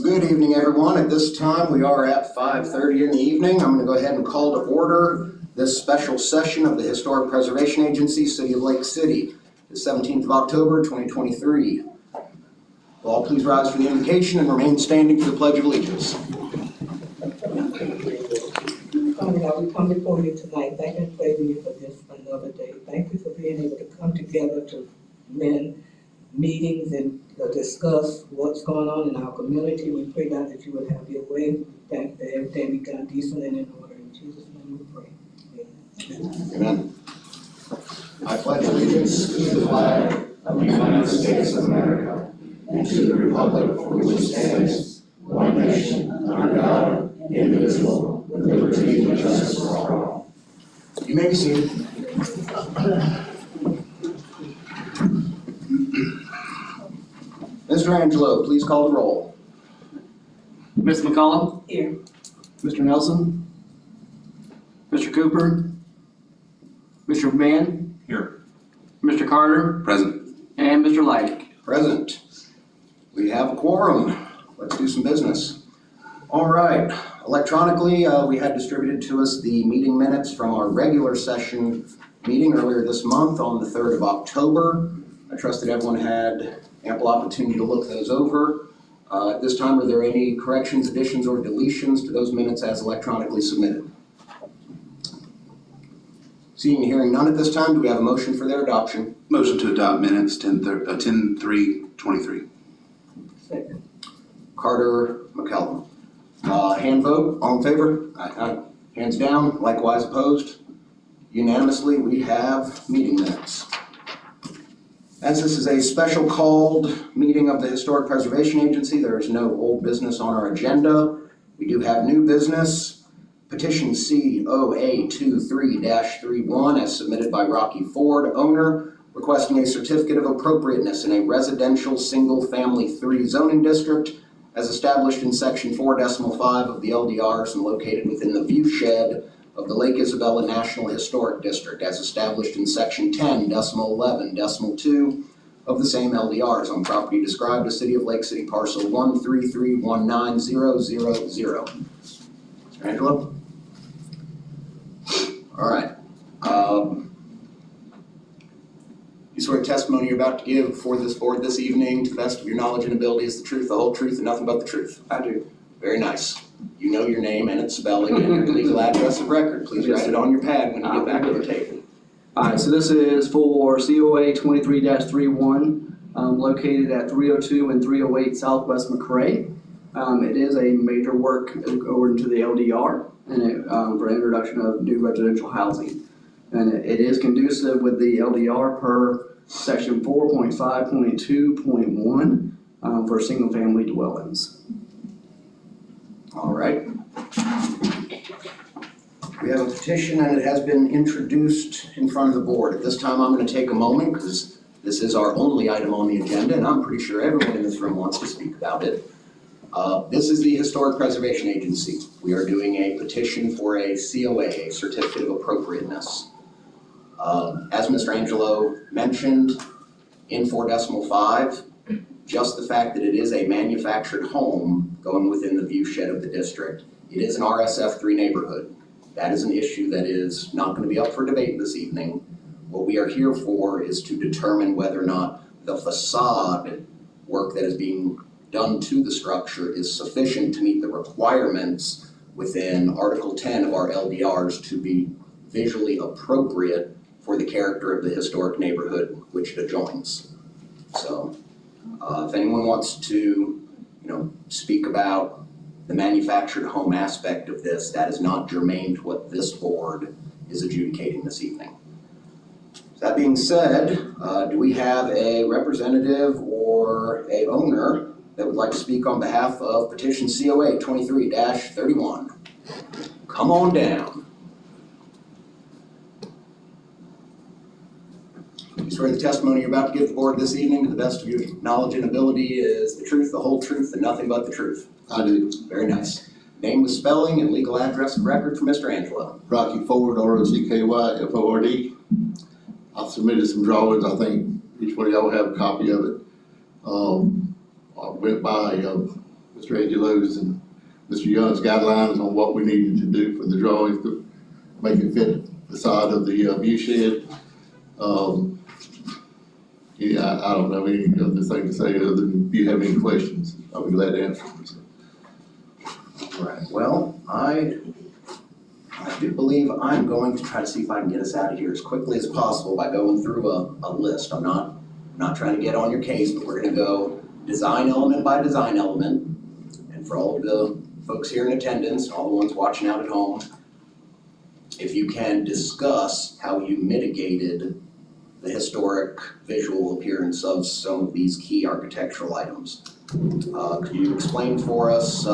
Good evening, everyone. At this time, we are at 5:30 in the evening. I'm going to go ahead and call to order this special session of the Historic Preservation Agency, City of Lake City, the 17th of October, 2023. Will all please rise for the invocation and remain standing for the Pledge of Allegiance. Father God, we come before you tonight, thanking and praising you for this another day. Thank you for being able to come together to run meetings and discuss what's going on in our community. We pray, God, that you would have your way. We thank you that everything be done decent and in order. In Jesus' name we pray. Amen. Amen. I pledge allegiance to the flag of the United States of America and to the republic for which it stands, one nation, under God, indivisible, with liberty and justice for all. You may be seated. Mr. Angelo, please call the roll. Ms. McCollum? Here. Mr. Nelson? Mr. Cooper? Mr. Mann? Here. Mr. Carter? Present. And Mr. Leidick? Present. We have a quorum. Let's do some business. All right. Electronically, we had distributed to us the meeting minutes from our regular session meeting earlier this month on the 3rd of October. I trust that everyone had ample opportunity to look those over. At this time, are there any corrections, additions, or deletions to those minutes as electronically submitted? Seeing and hearing none at this time, do we have a motion for their adoption? Motion to adopt minutes 10/3/23. Second. Carter, McCallum. Hand vote, all in favor? Aye. Hands down, likewise opposed. Unanimously, we have meeting minutes. As this is a special called meeting of the Historic Preservation Agency, there is no old business on our agenda. We do have new business. Petition COA23-31 as submitted by Rocky Ford, owner, requesting a certificate of appropriateness in a residential single-family 3 zoning district as established in section 4.5 of the LDRs and located within the viewshed of the Lake Isabella National Historic District as established in section 10.11.2 of the same LDRs on property described as City of Lake City parcel 133190000. Mr. Angelo? All right. You swear testimony you're about to give before this board this evening to the best of your knowledge and ability is the truth, the whole truth, and nothing but the truth? I do. Very nice. You know your name and its spelling and your legal address of record. Please Yes, write it on your pad when you get back to the table. Alright, so this is for COA 23-31, located at 302 and 308 Southwest McRae. It is a major work over into the LDR and for introduction of new residential housing. And it is conducive with the LDR per section 4.5.2.1 for single family dwellings. All right. We have a petition and it has been introduced in front of the board. At this time, I'm going to take a moment because this is our only item on the agenda and I'm pretty sure everyone in this room wants to speak about it. This is the Historic Preservation Agency. We are doing a petition for a COA, a Certificate of Appropriateness. As Mr. Angelo mentioned, in 4.5, just the fact that it is a manufactured home going within the viewshed of the district, it is an RSF3 neighborhood. That is an issue that is not going to be up for debate this evening. What we are here for is to determine whether or not the facade work that is being done to the structure is sufficient to meet the requirements within Article 10 of our LDRs to be visually appropriate for the character of the historic neighborhood which it adjoins. So if anyone wants to, speak about the manufactured home aspect of this, that is not germane to what this board is adjudicating this evening. That being said, do we have a representative or a owner that would like to speak on behalf of petition COA 23-31? Come on down. You swear the testimony you're about to give the board this evening to the best of your knowledge and ability is the truth, the whole truth, and nothing but the truth? I do. Very nice. Name with spelling and legal address of record for Mr. Angelo. Rocky Ford, ROCKYFORD. I've submitted some drawings. I think each one of y'all have a copy of it. I went by Mr. Angelo's and Mr. Young's guidelines on what we needed to do for the drawings to make it fit the side of the view shed. Yeah, I don't know any other thing to say other than if you have any questions, I'll be glad to answer them. All right, well, I do believe I'm going to try to see if I can get us out of here as quickly as possible by going through a list. I'm not trying to get on your case, but we're gonna go design element by design element. And for all of the folks here in attendance, and all the ones watching out at home, if you can discuss how you mitigated the historic visual appearance of some of these key architectural items. Could you explain for us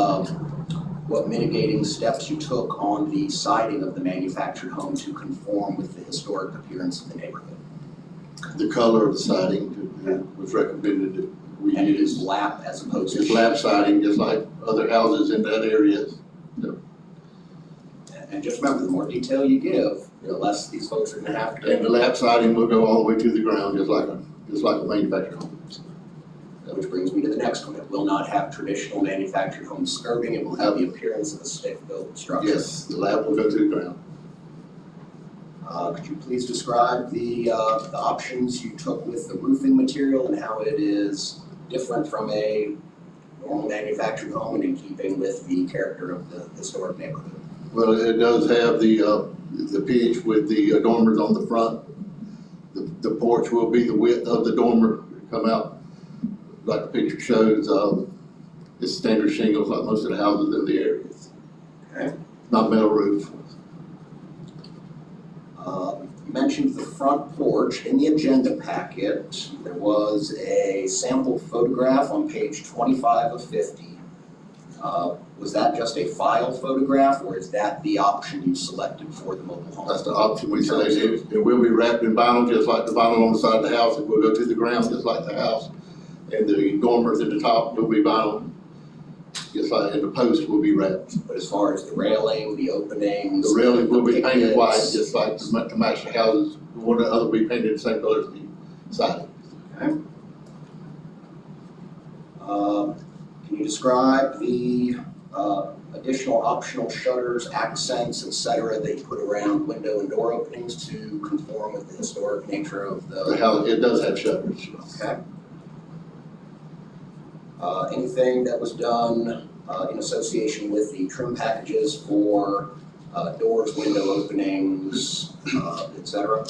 what mitigating steps you took on the siding of the manufactured home to conform with the historic appearance of the neighborhood? The color of the siding was recommended that we And it is use. lap as opposed to It's lap siding, just like other houses in that area. And just remember, the more detail you give, the less these folks are gonna have And the to, lap siding will go all the way to the ground, just like a manufactured home. which brings me to the next one. It will not have traditional manufactured home skirting. It will have the appearance of a stick-built structure. Yes, the lap will go to the ground. Could you please describe the options you took with the roofing material and how it is different from a normal manufactured home and in keeping with the character of the historic neighborhood? Well, it does have the pitch with the dormers on the front. The porch will be the width of the dormer, come out like the picture shows. It's standard shingles like most of the houses in the area. Okay. Not metal roof. You mentioned the front porch. In the agenda packet, there was a sample photograph on page 25 of 50. Was that just a file photograph, or is that the option you selected for the mobile home? That's the option we selected. It will be wrapped in vinyl, just like the vinyl on the side of the house. It will go to the ground, just like the house. And the dormers at the top will be vinyl, just like, and the post will be wrapped. But as far as the railing, the openings. The railing will be painted white, pickets, just like to match the houses. One or the other will be painted the same color as the siding. Can you describe the additional optional shutters, accents, et cetera, that you put around window and door openings to conform with the historic nature of The house, it does have shutters. Okay. Anything that was done in association with the trim packages for doors, window openings, et cetera?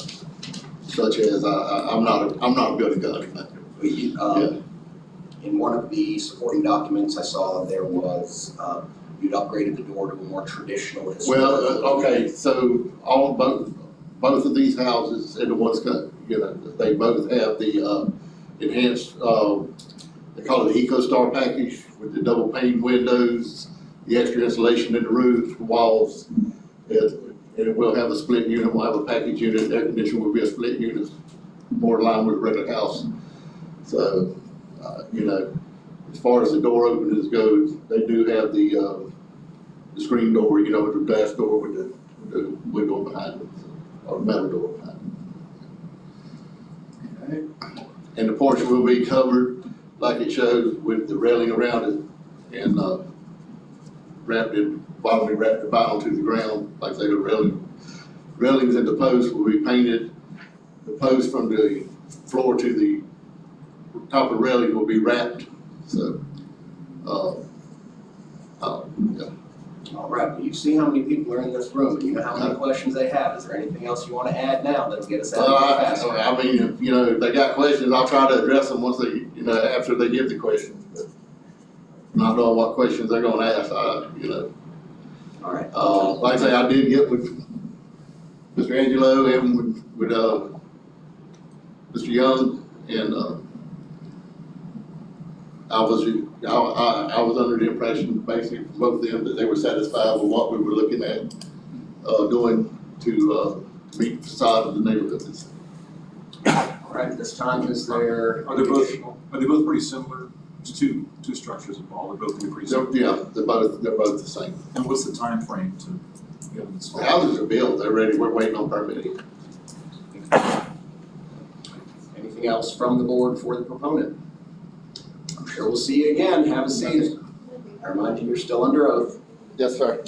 Such as, I'm not a building contractor. In one of the supporting documents I saw, there was, you'd upgraded the door to a more traditional historic. Well, okay, so both of these houses and the ones, they both have the enhanced, they call it the EcoStar package with the double pane windows, the extra insulation in the roof, walls. And it will have a split unit, we'll have a package unit, air conditioner will be a split unit, more in line with a regular house. So, as far as the door openings goes, they do have the screen door, with the glass door with the window behind it, or metal door behind it. Okay. And the porch will be covered like it shows with the railing around it and wrapped the vinyl to the ground, like I say, the railings and the posts will be painted. The post from the floor to the top of the railing will be wrapped, so, yeah. All right, well, you see how many people are in this room, and you know how many questions they have. Is there anything else you want to add now that'll get us out of here faster? I mean, if they got questions, I'll try to address them once they, after they give the questions. But not knowing what questions they're gonna ask, All right, like I say, I did get with Mr. Angelo and with Mr. Young, and I was under the impression, basically, from both of them, that they were satisfied with what we were looking at, doing to meet the facade of the neighborhood. all right, this time is there? Are they both pretty similar? There's two structures involved, they're both gonna be pretty similar. Yeah, they're both the same. And what's the time frame to get them The installed? houses are built, they're ready, we're waiting on permitting. Anything else from the board for the proponent? I'm sure we'll see you again. Have a seat. I remind you, you're still under oath. Yes, sir.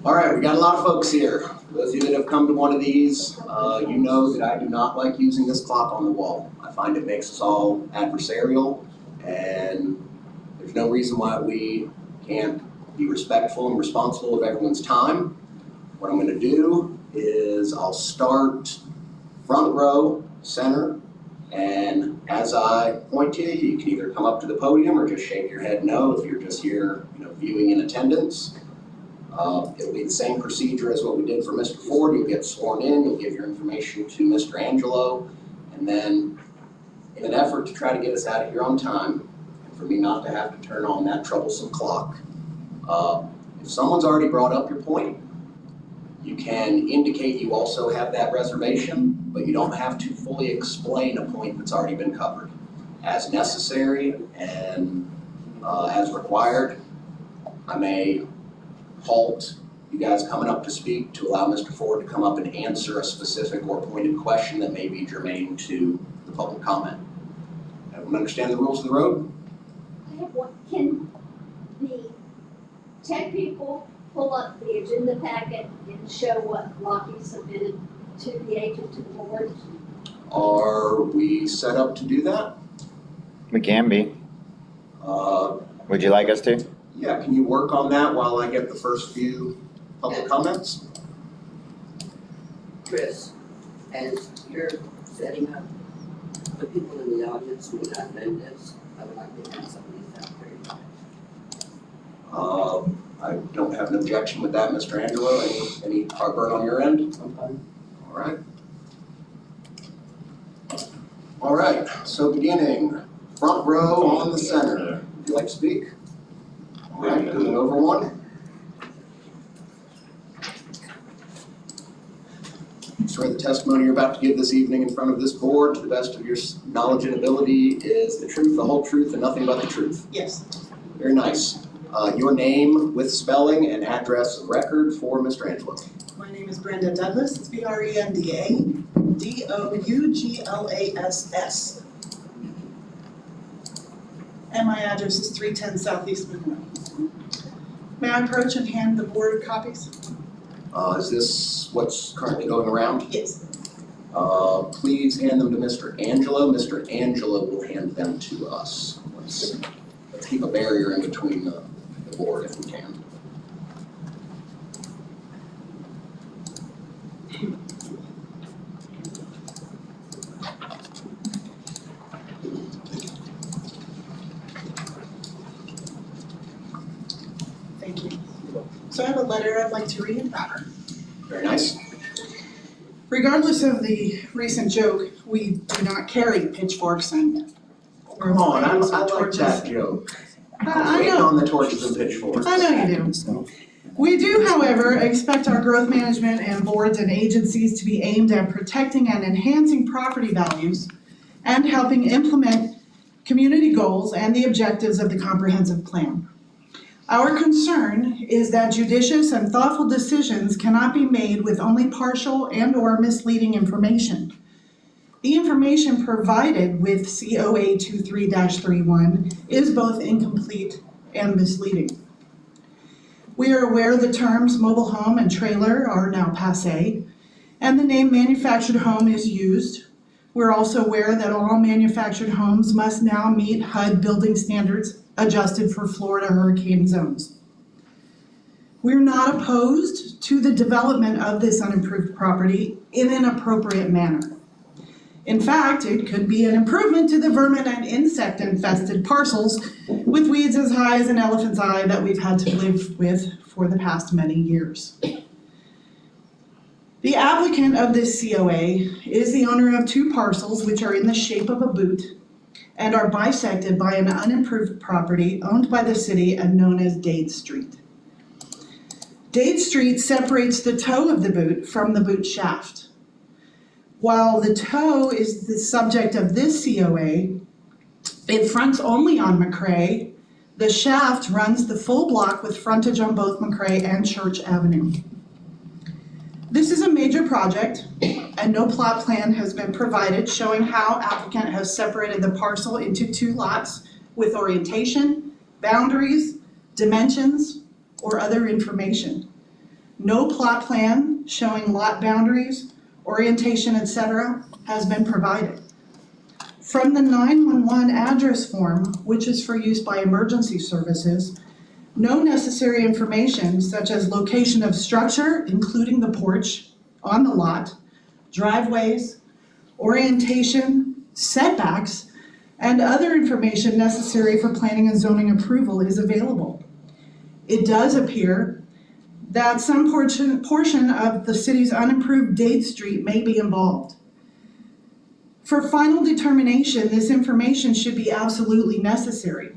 All right, we got a lot of folks here. Those of you that have come to one of these, you know that I do not like using this clock on the wall. I find it makes us all adversarial, and there's no reason why we can't be respectful and responsible of everyone's time. What I'm gonna do is I'll start front row, center, and as I point to you, you can either come up to the podium or just shake your head no if you're just here, viewing in attendance. It'll be the same procedure as what we did for Mr. Ford. You'll get sworn in, you'll give your information to Mr. Angelo, and then in an effort to try to get us out of here on time, and for me not to have to turn on that troublesome clock, if someone's already brought up your point, you can indicate you also have that reservation, but you don't have to fully explain a point that's already been covered. As necessary and as required, I may halt you guys coming up to speak to allow Mr. Ford to come up and answer a specific or pointed question that may be germane to the public comment. Everyone understand the rules of the road? I have one. Can the 10 people pull up the agenda packet and show what Lockie submitted to the agent to the board? Are we set up to do that? We can be. Would you like us to? Yeah, can you work on that while I get the first few public comments? Chris, as you're setting up, the people in the audience who do not know this, I would like to have some of these out there. I don't have an objection with that, Mr. Angelo. Any heartburn on your end? I'm fine. All right. All right, so beginning, front row on the center. Would you like to speak? All right, moving over one. Swear the testimony you're about to give this evening in front of this board, to the best of your knowledge and ability, is the truth, the whole truth, and nothing but the truth. Yes. Very nice. Your name with spelling and address of record for Mr. Angelo. My name is Brenda Douglas. It's BRENDA, DOUGLASS. And my address is 310 Southeast Monroe. May I approach and hand the board copies? Is this what's currently going around? Yes. Please hand them to Mr. Angelo. Mr. Angelo will hand them to us. Let's keep a barrier in between the board if we can. Thank you. So I have a letter I'd like to read. Very nice. Regardless of the recent joke, we do not carry pitchforks and Come on, I flames or like torches. that joke. I Waiting know. on the torches and pitchforks. I know you do. We do, however, expect our growth management and boards and agencies to be aimed at protecting and enhancing property values and helping implement community goals and the objectives of the comprehensive plan. Our concern is that judicious and thoughtful decisions cannot be made with only partial and/or misleading information. The information provided with COA 23-31 is both incomplete and misleading. We are aware the terms mobile home and trailer are now passé, and the name manufactured home is used. We're also aware that all manufactured homes must now meet HUD building standards adjusted for Florida hurricane zones. We're not opposed to the development of this unimproved property in an appropriate manner. In fact, it could be an improvement to the vermin and insect infested parcels with weeds as high as an elephant's eye that we've had to live with for the past many years. The applicant of this COA is the owner of 2 parcels which are in the shape of a boot and are bisected by an unimproved property owned by the city and known as Dade Street. Dade Street separates the toe of the boot from the boot shaft. While the toe is the subject of this COA, it fronts only on McCray. The shaft runs the full block with frontage on both McCray and Church Avenue. This is a major project, and no plot plan has been provided showing how applicant has separated the parcel into 2 lots with orientation, boundaries, dimensions, or other information. No plot plan showing lot boundaries, orientation, etc. has been provided. From the 911 address form, which is for use by emergency services, no necessary information such as location of structure, including the porch on the lot, driveways, orientation, setbacks, and other information necessary for planning and zoning approval is available. It does appear that some portion of the city's unimproved Dade Street may be involved. For final determination, this information should be absolutely necessary.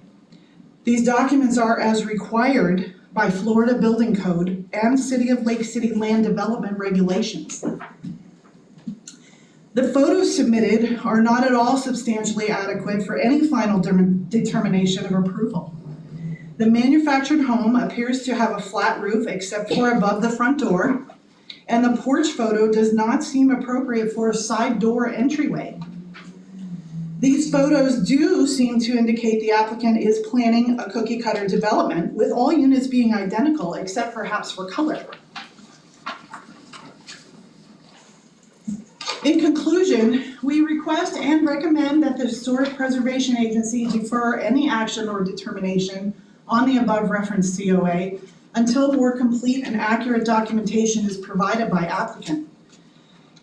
These documents are as required by Florida Building Code and City of Lake City Land Development Regulations. The photos submitted are not at all substantially adequate for any final determination of approval. The manufactured home appears to have a flat roof except for above the front door, and the porch photo does not seem appropriate for a side door entryway. These photos do seem to indicate the applicant is planning a cookie cutter development with all units being identical except perhaps for color. In conclusion, we request and recommend that the Historic Preservation Agency defer any action or determination on the above referenced COA until more complete and accurate documentation is provided by applicant.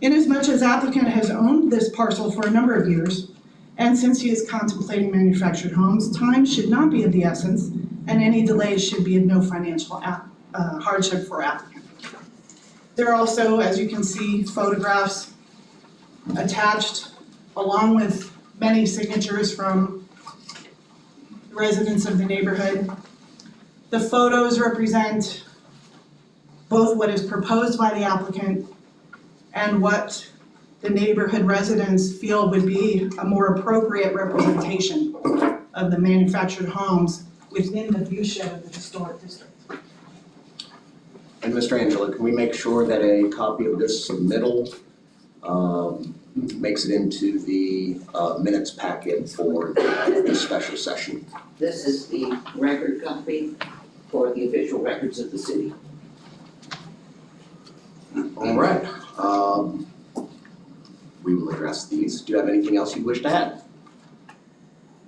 Inasmuch as applicant has owned this parcel for a number of years, and since he is contemplating manufactured homes, time should not be of the essence, and any delays should be of no financial hardship for applicant. There are also, as you can see, photographs attached along with many signatures from residents of the neighborhood. The photos represent both what is proposed by the applicant and what the neighborhood residents feel would be a more appropriate representation of the manufactured homes within the viewshed of the historic district. And Mr. Angela, can we make sure that a copy of this submittal makes it into the minutes packet for this special session? This is the record copy for the official records of the city. All right. We will address these. Do you have anything else you wish to add?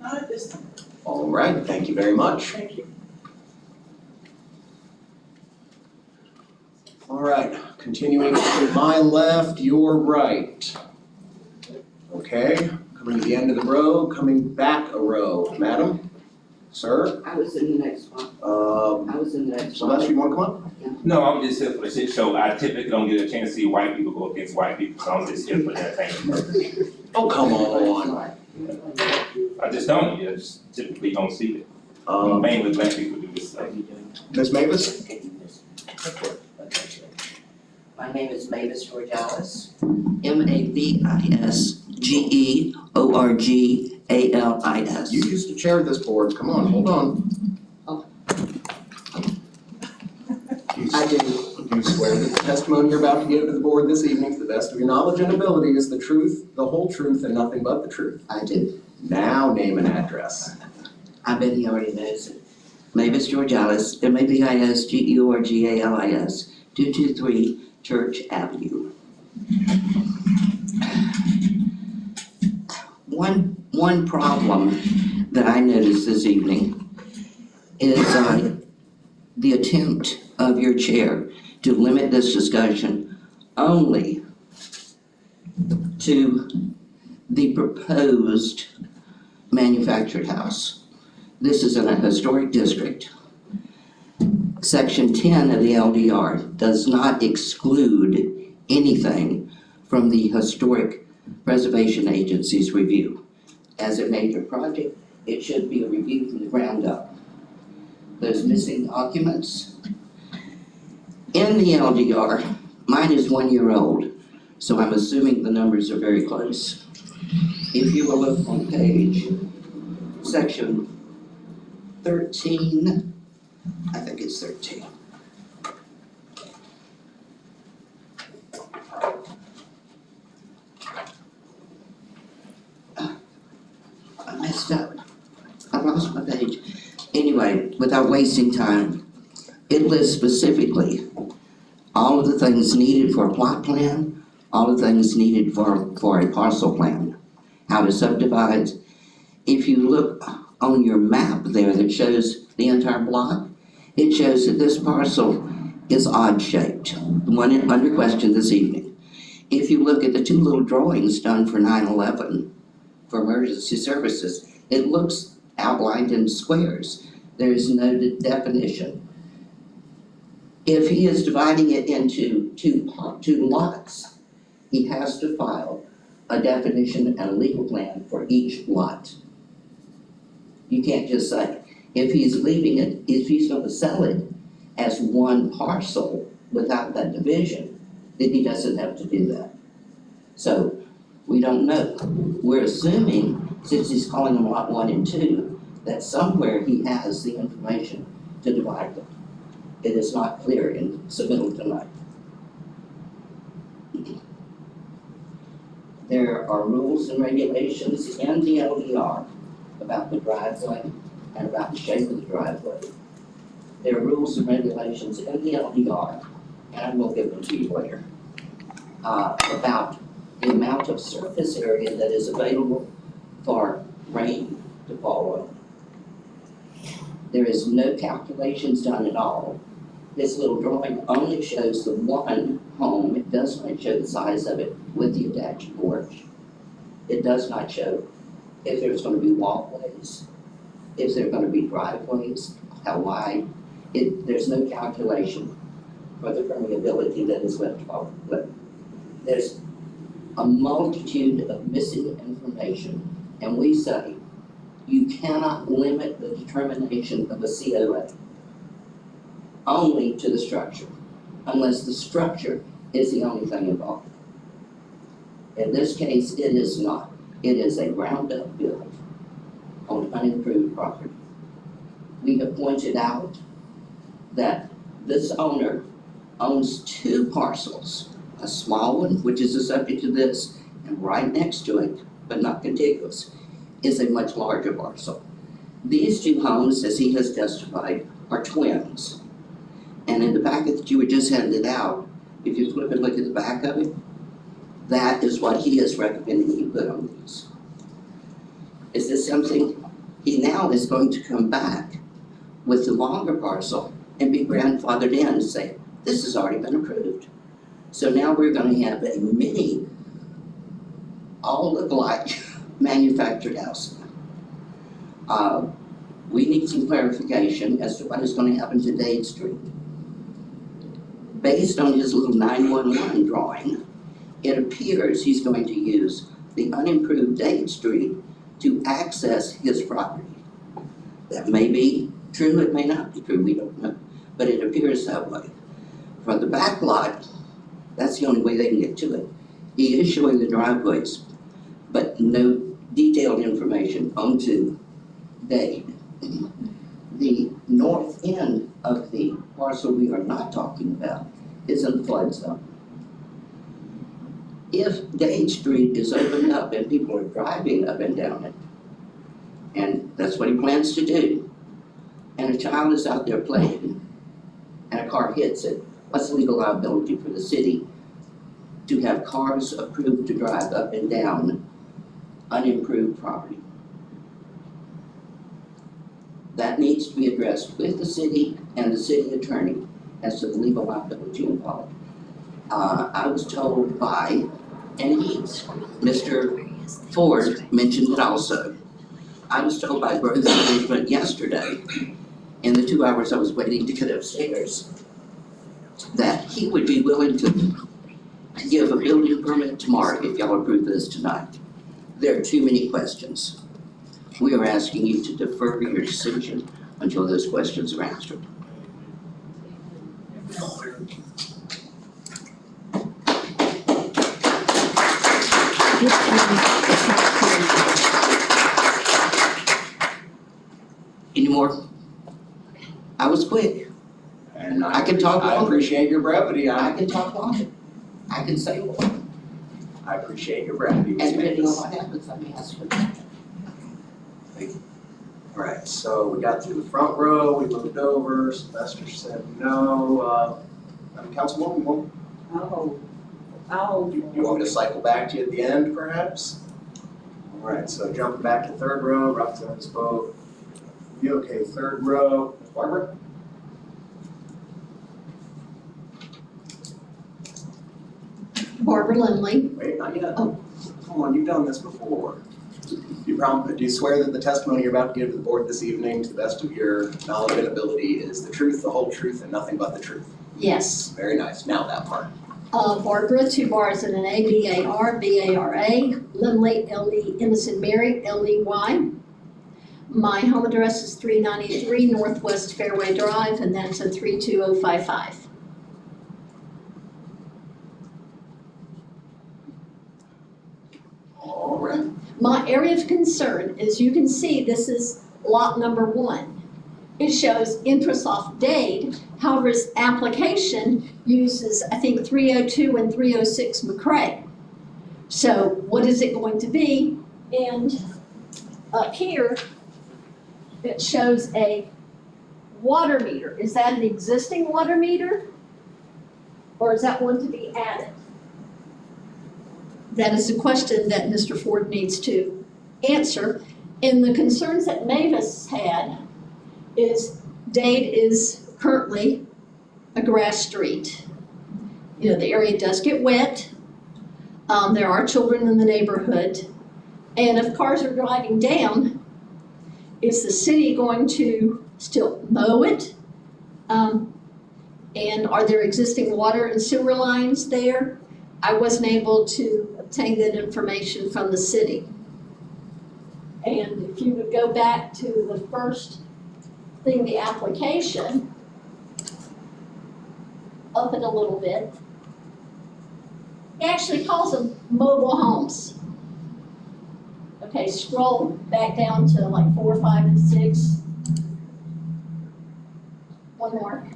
Not at this time. All right, thank you very much. Thank you. All right, continuing to my left, your right. Okay, coming to the end of the row, coming back a row. Madam, sir, I was in the next one. I was in the next one. Celeste, you wanna come up? No, I'm just here for the shit show. I typically don't get a chance to see white people go against white people, so I'm just here for that thing. Oh, come on. I just don't, I just typically don't see it. Mainly black people do this stuff. Ms. Mavis? My name is Mavis Georgalis, MAVISGEORGALIS. You used to chair this board. Come on, hold on. I do. You swear that the testimony you're about to give to the board this evening, to the best of your knowledge and ability, is the truth, the whole truth, and nothing but the truth. I do. Now name and address. I bet he already knows it. Mavis Georgalis, MAVISGEORGALIS, 223 Church Avenue. One problem that I noticed this evening is the attempt of your chair to limit this discussion only to the proposed manufactured house. This is in a historic district. Section 10 of the LDR does not exclude anything from the Historic Preservation Agency's review. As a major project, it should be a review from the ground up. Those missing documents in the LDR, mine is 1 year old, so I'm assuming the numbers are very close. If you will look on page, section 13, I think it's 13. I messed up. I lost my page. Anyway, without wasting time, it lists specifically all of the things needed for a plot plan, all the things needed for a parcel plan, how to subdivide. If you look on your map there that shows the entire block, it shows that this parcel is odd shaped, the one under question this evening. If you look at the two little drawings done for 9/11 for emergency services, it looks outlined in squares. There is no definition. If he is dividing it into two lots, he has to file a definition and a legal plan for each lot. You can't just say, if he's leaving it, if he's gonna sell it as one parcel without that division, then he doesn't have to do that. So, we don't know. We're assuming, since he's calling them lot 1 and 2, that somewhere he has the information to divide them. It is not clear in submittal tonight. There are rules and regulations in the LDR about the driveway and about the shape of the driveway. There are rules and regulations in the LDR, and I will give them to you later, about the amount of surface area that is available for rain to fall on. There is no calculations done at all. This little drawing only shows the one home. It does not show the size of it with the attached porch. It does not show if there's gonna be walkways, if there are gonna be driveways, how wide. There's no calculation for the permeability that is left over. There's a multitude of missing information, and we say you cannot limit the determination of a COA only to the structure, unless the structure is the only thing involved. In this case, it is not. It is a ground-up build on unimproved property. We have pointed out that this owner owns 2 parcels, a small one, which is the subject of this, and right next to it, but not contiguous, is a much larger parcel. These 2 homes, as he has testified, are twins. And in the packet that you were just handed out, if you flip and look at the back of it, that is what he is recommending you put on these. Is this something he now is going to come back with the longer parcel and be grandfathered in and say, this has already been approved. So now we're gonna have a mini, all look like manufactured house. We need some clarification as to what is gonna happen to Dade Street. Based on his little 911 drawing, it appears he's going to use the unimproved Dade Street to access his property. That may be true, it may not be true, we don't know, but it appears that way. For the back lot, that's the only way they can get to it. He is showing the driveways, but no detailed information onto Dade. The north end of the parcel we are not talking about is in the flood zone. If Dade Street is opened up and people are driving up and down it, and that's what he plans to do, and a child is out there playing, and a car hits it, what's the legal liability for the city to have cars approved to drive up and down unimproved property? That needs to be addressed with the city and the city attorney as to the legal liability involved. I was told by, and Mr. Ford mentioned it also. I was told by Growth Management yesterday, in the 2 hours I was waiting to get upstairs, that he would be willing to give a building permit tomorrow if y'all approve this tonight. There are too many questions. We are asking you to defer your decision until those questions are answered. Any more? I was quick. And I can talk I longer. appreciate your brevity. I can talk longer. I can say more. I appreciate your brevity. And depending on what happens, I may ask for that. All Alright, so we got through the front row, we moved over, Sylvester said no, Councilwoman, you want, you want me to cycle back to you at the end, perhaps? Alright, so jumping back to third row, Roxanne spoke. You okay, third row, Barbara? Barbara Lindley. Wait, not yet. Oh. Come on, you've done this before. Do you swear that the testimony you're about to give to the board this evening, to the best of your knowledge and ability, is the truth, the whole truth, and nothing but the truth? Yes. Very nice, now that part. Barbara, 2 bars and an A, B-A-R, B-A-R-A, Lindley, L-E, Innocent Mary, L-E-Y. My home address is 393 Northwest Fairway Drive, and that's a 32055. All right. My area of concern, as you can see, this is lot number 1. It shows interest off date, however, its application uses, I think, 302 and 306 McCray. So what is it going to be? And up here, it shows a water meter. Is that an existing water meter? Or is that one to be added? That is a question that Mr. Ford needs to answer. And the concerns that Mavis had is Dade is currently a grass street. You know, the area does get wet. There are children in the neighborhood. And if cars are driving down, is the city going to still mow it? And are there existing water and sewer lines there? I wasn't able to obtain that information from the city. And if you would go back to the first thing, the application, up it a little bit. He actually calls them mobile homes. Okay, scroll back down to like 4, 5, and 6. One more.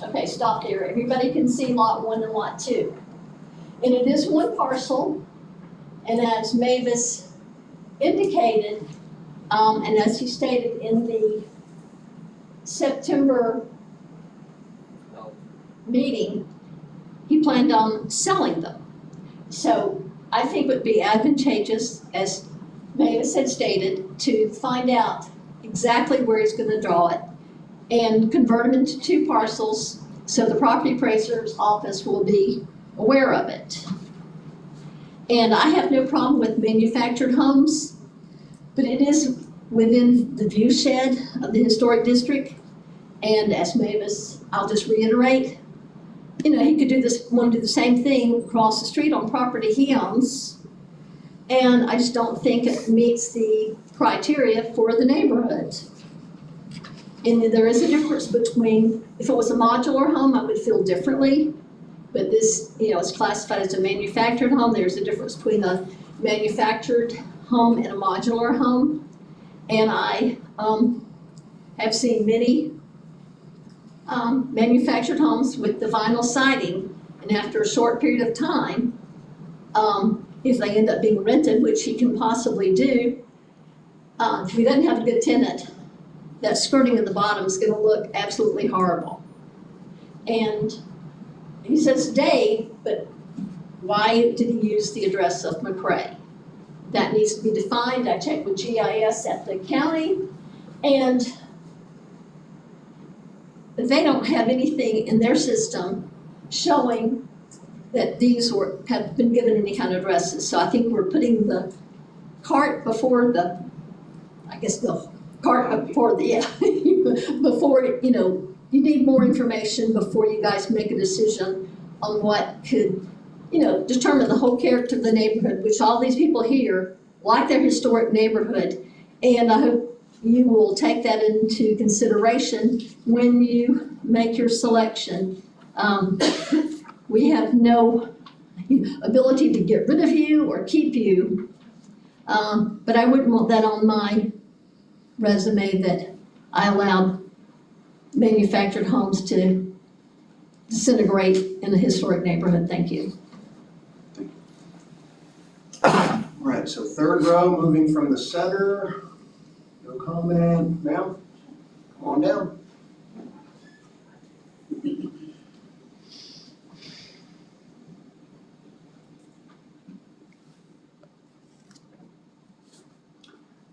Okay, stop there. Everybody can see lot 1 and lot 2. And it is one parcel, and as Mavis indicated, and as he stated in the September meeting, he planned on selling them. So I think it would be advantageous, as Mavis had stated, to find out exactly where he's gonna draw it and convert them into 2 parcels so the property appraiser's office will be aware of it. And I have no problem with manufactured homes, but it is within the view shed of the historic district. And as Mavis, I'll just reiterate, you know, he could want to do the same thing across the street on property he owns. And I just don't think it meets the criteria for the neighborhood. And there is a difference between, if it was a modular home, I would feel differently. But this, you know, is classified as a manufactured home. There's a difference between a manufactured home and a modular home. And I have seen many manufactured homes with the vinyl siding, and after a short period of time, if they end up being rented, which he can possibly do, if he doesn't have a good tenant, that skirting at the bottom is gonna look absolutely horrible. And he says Dade, but why did he use the address of McCray? That needs to be defined. I checked with GIS at the county, and they don't have anything in their system showing that these have been given any kind of addresses. So I think we're putting the cart before the, before, you know, you need more information before you guys make a decision on what could, you know, determine the whole character of the neighborhood, which all these people here like their historic neighborhood. And I hope you will take that into consideration when you make your selection. We have no ability to get rid of you or keep you, but I wouldn't want that on my resume that I allowed manufactured homes to disintegrate in the historic neighborhood. Thank you. All right, so third row, moving from the center. No comment, ma'am? Come on down.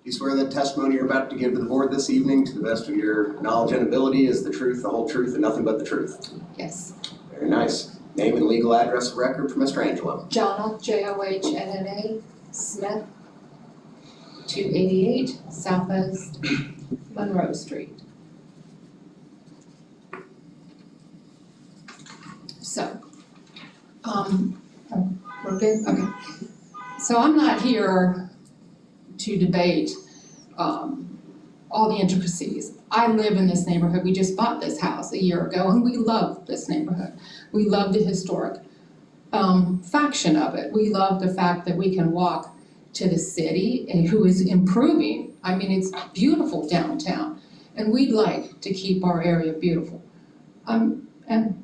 You swear that testimony you're about to give to the board this evening, to the best of your knowledge and ability, is the truth, the whole truth, and nothing but the truth? Yes. Very nice. Name and legal address of record for Mr. Angelo. Jonna, Johnnna Smith, 288 Southwest Monroe Street. So, we're good, okay. So I'm not here to debate, all the intricacies. I live in this neighborhood, we just bought this house a year ago, and we love this neighborhood. We love the historic, faction of it. We love the fact that we can walk to the city and who is improving. I mean, it's beautiful downtown, and we'd like to keep our area beautiful. And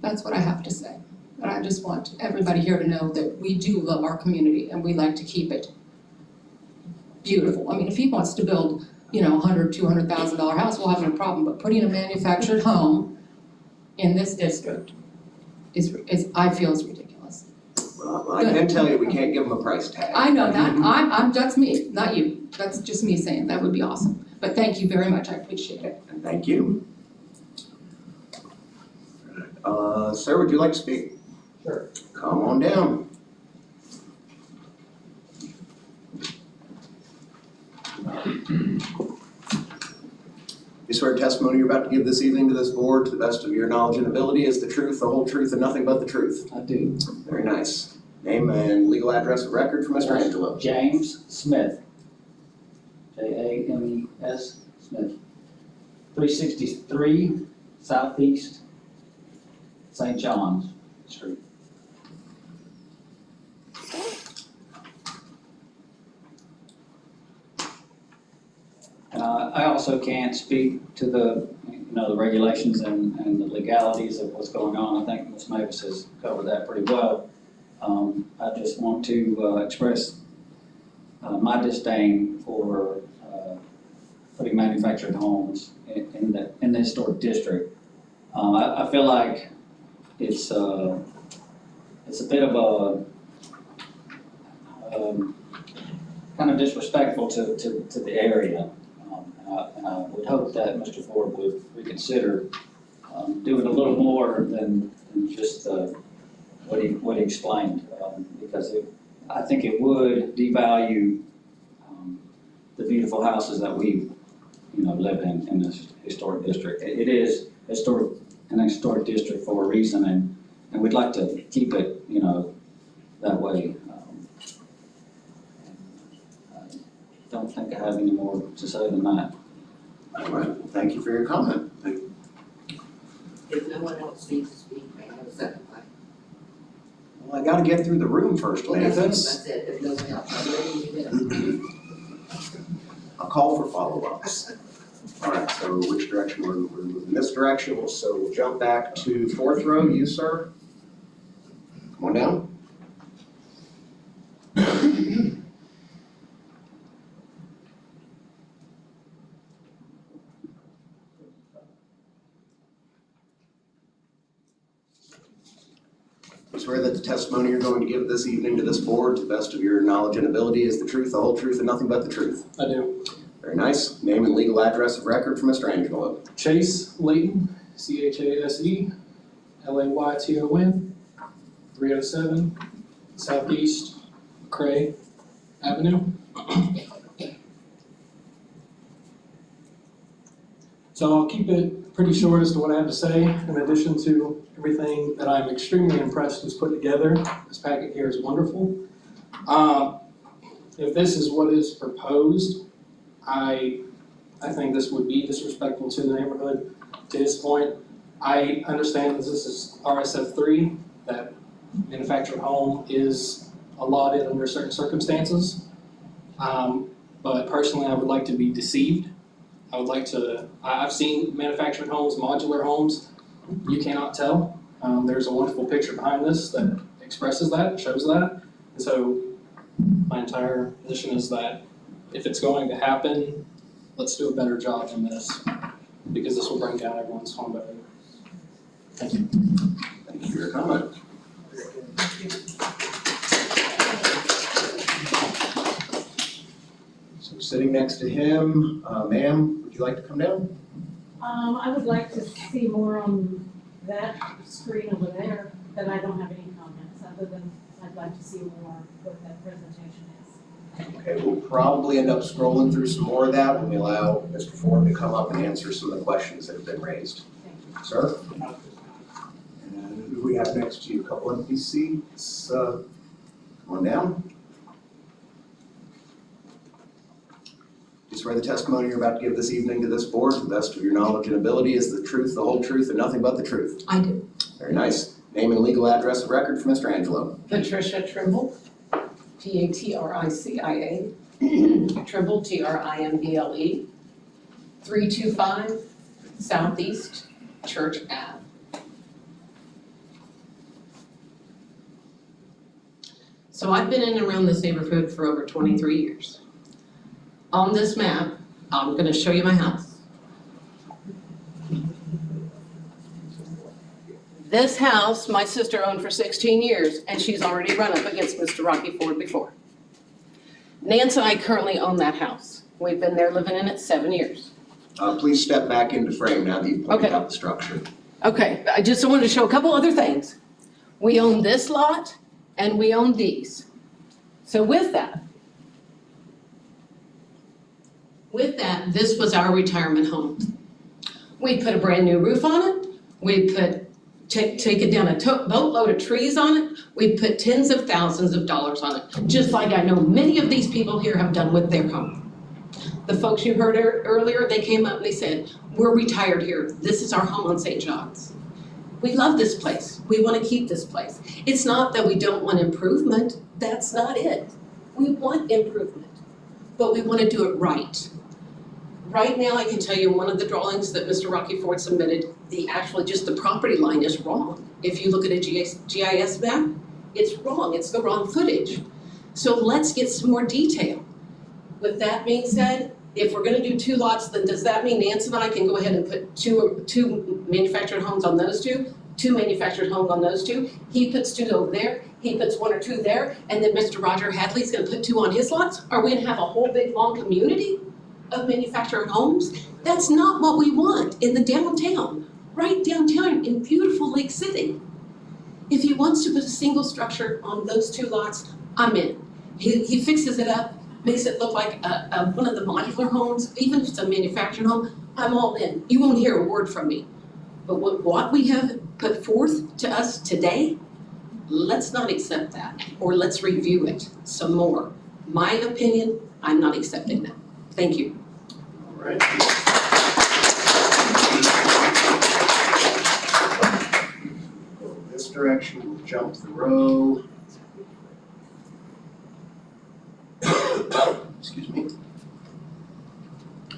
that's what I have to say. But I just want everybody here to know that we do love our community and we like to keep it beautiful. I mean, if he wants to build, $100,000, $200,000 house, we'll have no problem, but putting a manufactured home in this district is I feel is ridiculous. Well, I can tell you, we can't give him a price tag. I know that, that's me, not you. That's just me saying, that would be awesome. But thank you very much, I appreciate it. And thank you. Sir, would you like to speak? Sure. Come on down. You swear testimony you're about to give this evening to this board, to the best of your knowledge and ability, is the truth, the whole truth, and nothing but the truth? I do. Very nice. Name and legal address of record for Mr. Angelo. James Smith. James Smith. 363 Southeast St. John's Street. And I also can't speak to the, the regulations and the legalities of what's going on. I think Ms. Mavis has covered that pretty well. I just want to express my disdain for putting manufactured homes in the historic district. I feel like it's a bit of a kind of disrespectful to the area. And I would hope that Mr. Ford would reconsider doing a little more than just what he explained, because I think it would devalue the beautiful houses that we live in this historic district. It is an historic district for a reason, and we'd like to keep it that way. I don't think I have any more to say than that. All right, well, thank you for your comment. If no one else needs to speak, may I have a second? Well, I gotta get through the room first, Well, Mavis. that's it, if no one else, I'm ready to get I'll call for follow-ups. All right, so which direction? We're moving this direction, so we'll jump back to fourth row. You, sir? Come on down. I swear that the testimony you're going to give this evening to this board, to the best of your knowledge and ability, is the truth, the whole truth, and nothing but the truth. I do. Very nice. Name and legal address of record for Mr. Angelo. Chase Layton, CHASE, LAYTON, 307 Southeast McCray Avenue. So I'll keep it pretty short as to what I have to say, in addition to everything that I'm extremely impressed is put together. This packet here is wonderful. If this is what is proposed, I think this would be disrespectful to the neighborhood. To his point, I understand that this is RSF3, that manufactured home is allotted under certain circumstances. But personally, I would like to be deceived. I've seen manufactured homes, modular homes. You cannot tell. There's a wonderful picture behind this that expresses that, shows that. And so My entire position is that if it's going to happen, let's do a better job than this, because this will bring down everyone's home value. Thank you. Thank you for your comment. So sitting next to him, ma'am, would you like to come down? I would like to see more on that screen over there, but I don't have any comments, other than I'd like to see more what that presentation is. Okay, we'll probably end up scrolling through some more of that when we allow Mr. Ford to come up and answer some of the questions that have been raised. Sir? And who do we have next to you? A couple empty seats. Come on down. Do you swear the testimony you're about to give this evening to this board, to the best of your knowledge and ability, is the truth, the whole truth, and nothing but the truth? I do. Very nice. Name and legal address of record for Mr. Angelo. Patricia Trimble, Patricia, Trimble, Trimble, 325 Southeast Church Ave. So I've been in and around this neighborhood for over 23 years. On this map, I'm gonna show you my house. This house, my sister owned for 16 years, and she's already run up against Mr. Rocky Ford before. Nance and I currently own that house. We've been there living in it 7 years. Please step back into frame now that you've pointed out the structure. Okay, I just wanted to show a couple other things. We own this lot, and we own these. So with that, this was our retirement home. We put a brand new roof on it. We put, taken down a boatload of trees on it. We put tens of thousands of dollars on it, just like I know many of these people here have done with their home. The folks you heard earlier, they came up and they said, we're retired here. This is our home on St. John's. We love this place. We want to keep this place. It's not that we don't want improvement. That's not it. We want improvement, but we want to do it right. Right now, I can tell you one of the drawings that Mr. Rocky Ford submitted, just the property line is wrong. If you look at a GIS map, it's wrong. It's the wrong footage. So let's get some more detail. With that being said, if we're gonna do 2 lots, then does that mean Nance and I can go ahead and put two manufactured homes on those two manufactured homes on those 2? He puts 2 over there, he puts 1 or 2 there, and then Mr. Roger Hadley's gonna put 2 on his lots? Are we gonna have a whole big long community of manufactured homes? That's not what we want in the downtown, right downtown in beautiful Lake City. If he wants to put a single structure on those 2 lots, I'm in. He fixes it up, makes it look like one of the modular homes, even if it's a manufactured home, I'm all in. You won't hear a word from me. But what we have put forth to us today, let's not accept that, or let's review it some more. My opinion, I'm not accepting that. Thank you. All right. Go this direction, we'll jump the row. Excuse me. Do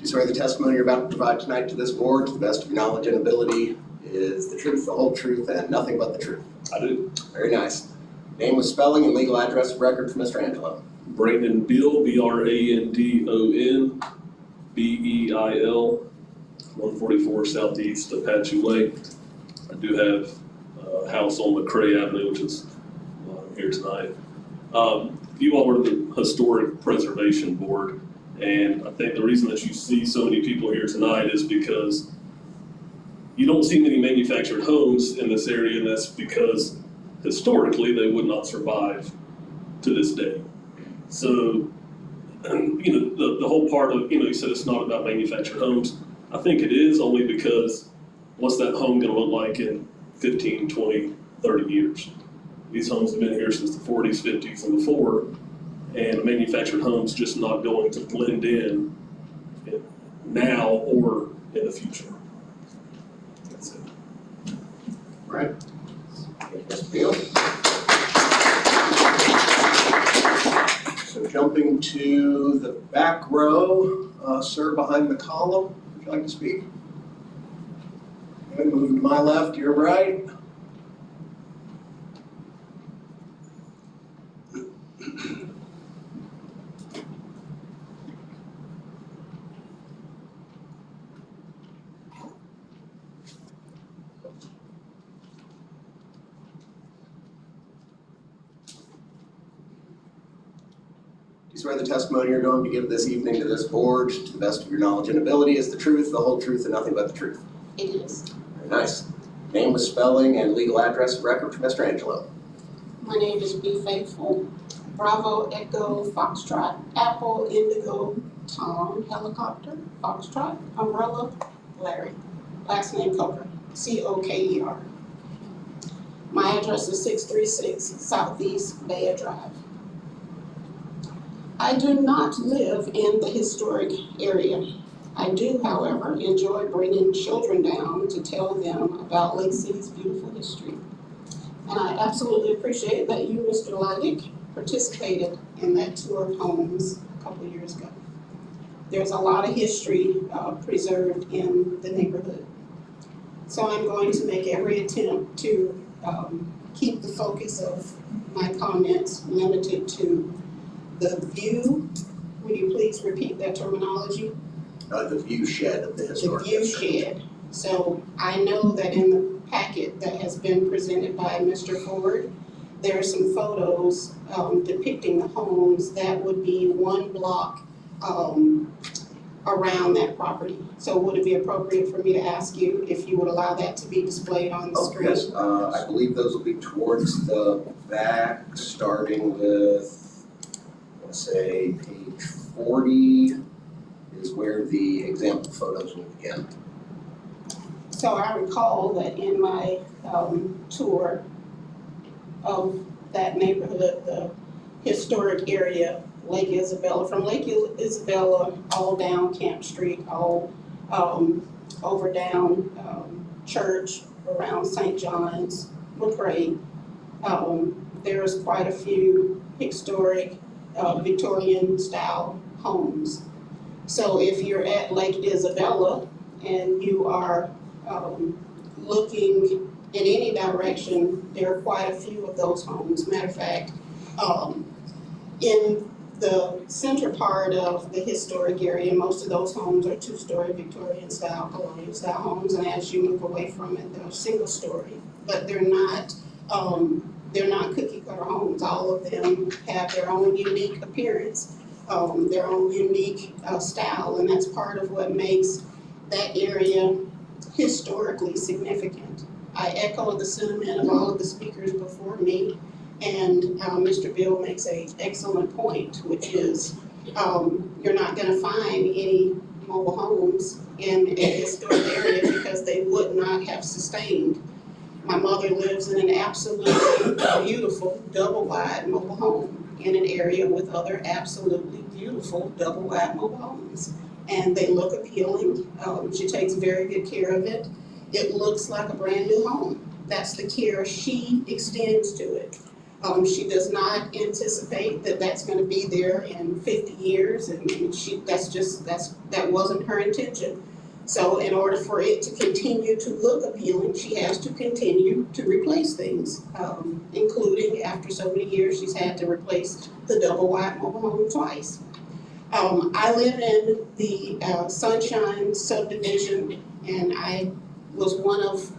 you swear the testimony you're about to provide tonight to this board, to the best of your knowledge and ability, is the truth, the whole truth, and nothing but the truth? I do. Very nice. Name with spelling and legal address of record for Mr. Angelo. Brandon Beal, Brandon, Beil, 144 Southeast Apache Way. I do have a house on McCray Avenue, which is why I'm here tonight. You all are the Historic Preservation Board, and I think the reason that you see so many people here tonight is because you don't see many manufactured homes in this area, and that's because historically they would not survive to this day. So, the whole part of, you said it's not about manufactured homes. I think it is, only because what's that home gonna look like in 15, 20, 30 years? These homes have been here since the 40s, 50s, and before, and a manufactured home's just not going to blend in now or in the future. That's it. All right. Mr. Beal. So jumping to the back row, sir behind the column, would you like to speak? Good, moving to my left, your right. Do you swear the testimony you're going to give this evening to this board, to the best of your knowledge and ability, is the truth, the whole truth, and nothing but the truth? It is. Very nice. Name with spelling and legal address of record for Mr. Angelo. My name is Be Faithful. Bravo, Echo, Foxtrot, Apple, Indigo, Tom, Helicopter, Foxtrot, Umbrella, Larry. Last name Coker, C-O-K-E-R. My address is 636 Southeast Bay Drive. I do not live in the historic area. I do, however, enjoy bringing children down to tell them about Lake City's beautiful history. And I absolutely appreciate that you, Mr. Leidick, participated in that tour of homes a couple of years ago. There's a lot of history preserved in the neighborhood. So I'm going to make every attempt to keep the focus of my comments limited to the view. Would you please repeat that terminology? The view shed of the historic The view district. shed. So I know that in the packet that has been presented by Mr. Ford, there are some photos depicting the homes that would be one block around that property. So would it be appropriate for me to ask you if you would allow that to be displayed on the screen? Yes, I believe those will be towards the back, starting with, let's say, page 40 is where the example photos will begin. So I recall that in my tour of that neighborhood, the historic area, Lake Isabella, from Lake Isabella all down Camp Street, all over down Church, around St. John's, McCray. There's quite a few historic Victorian style homes. So if you're at Lake Isabella and you are looking in any direction, there are quite a few of those homes. Matter of fact, in the center part of the historic area, most of those homes are two-story Victorian style, colonial style homes, and as you move away from it, they're single story. But they're not cookie cutter homes. All of them have their own unique appearance, their own unique style, and that's part of what makes that area historically significant. I echo the sentiment of all of the speakers before me, and Mr. Bill makes an excellent point, which is you're not going to find any mobile homes in a historic area because they would not have sustained. My mother lives in an absolutely beautiful double-wide mobile home in an area with other absolutely beautiful double-wide mobile homes. And they look appealing. She takes very good care of it. It looks like a brand new home. That's the care she extends to it. She does not anticipate that that's going to be there in 50 years, and that wasn't her intention. So in order for it to continue to look appealing, she has to continue to replace things, including after so many years, she's had to replace the double-wide mobile home twice. I live in the Sunshine subdivision, and I was one of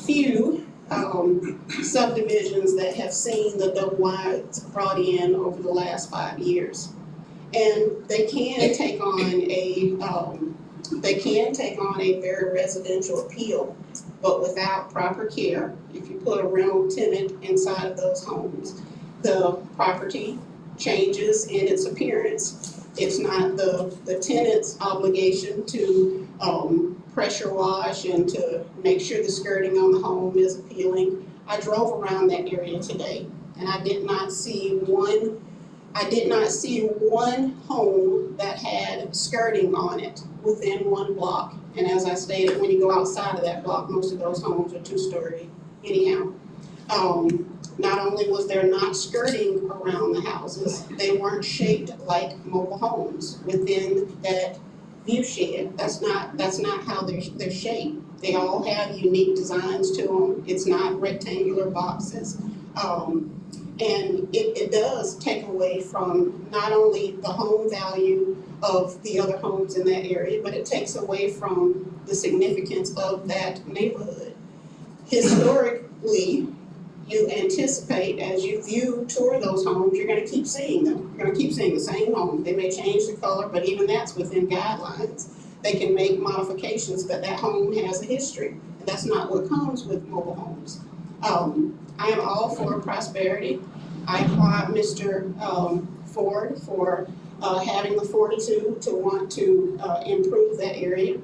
few subdivisions that have seen the double wides brought in over the last 5 years. And they can take on a very residential appeal, but without proper care. If you put a rental tenant inside of those homes, the property changes in its appearance. It's not the tenant's obligation to pressure wash and to make sure the skirting on the home is appealing. I drove around that area today, and I did not see one home that had skirting on it within one block. And as I stated, when you go outside of that block, most of those homes are two-story anyhow. Not only was there not skirting around the houses, they weren't shaped like mobile homes within that view shed. That's not how they're shaped. They all have unique designs to them. It's not rectangular boxes. And it does take away from not only the home value of the other homes in that area, but it takes away from the significance of that neighborhood. Historically, you anticipate as you tour those homes, you're gonna keep seeing them. You're gonna keep seeing the same home. They may change the color, but even that's within guidelines. They can make modifications, but that home has a history. And that's not what comes with mobile homes. I am all for prosperity. I applaud Mr. Ford for having the fortitude to want to improve that area.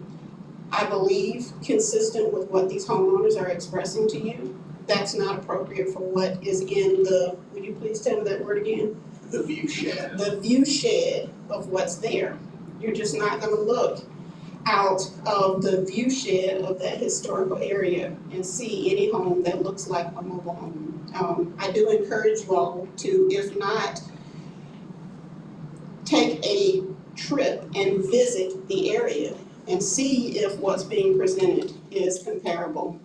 I believe, consistent with what these homeowners are expressing to you, that's not appropriate for what is in the, would you please tell me that word again? The view shed. The view shed of what's there. You're just not gonna look out of the view shed of that historical area and see any home that looks like a mobile home. I do encourage you all to, if not, take a trip and visit the area and see if what's being presented is comparable.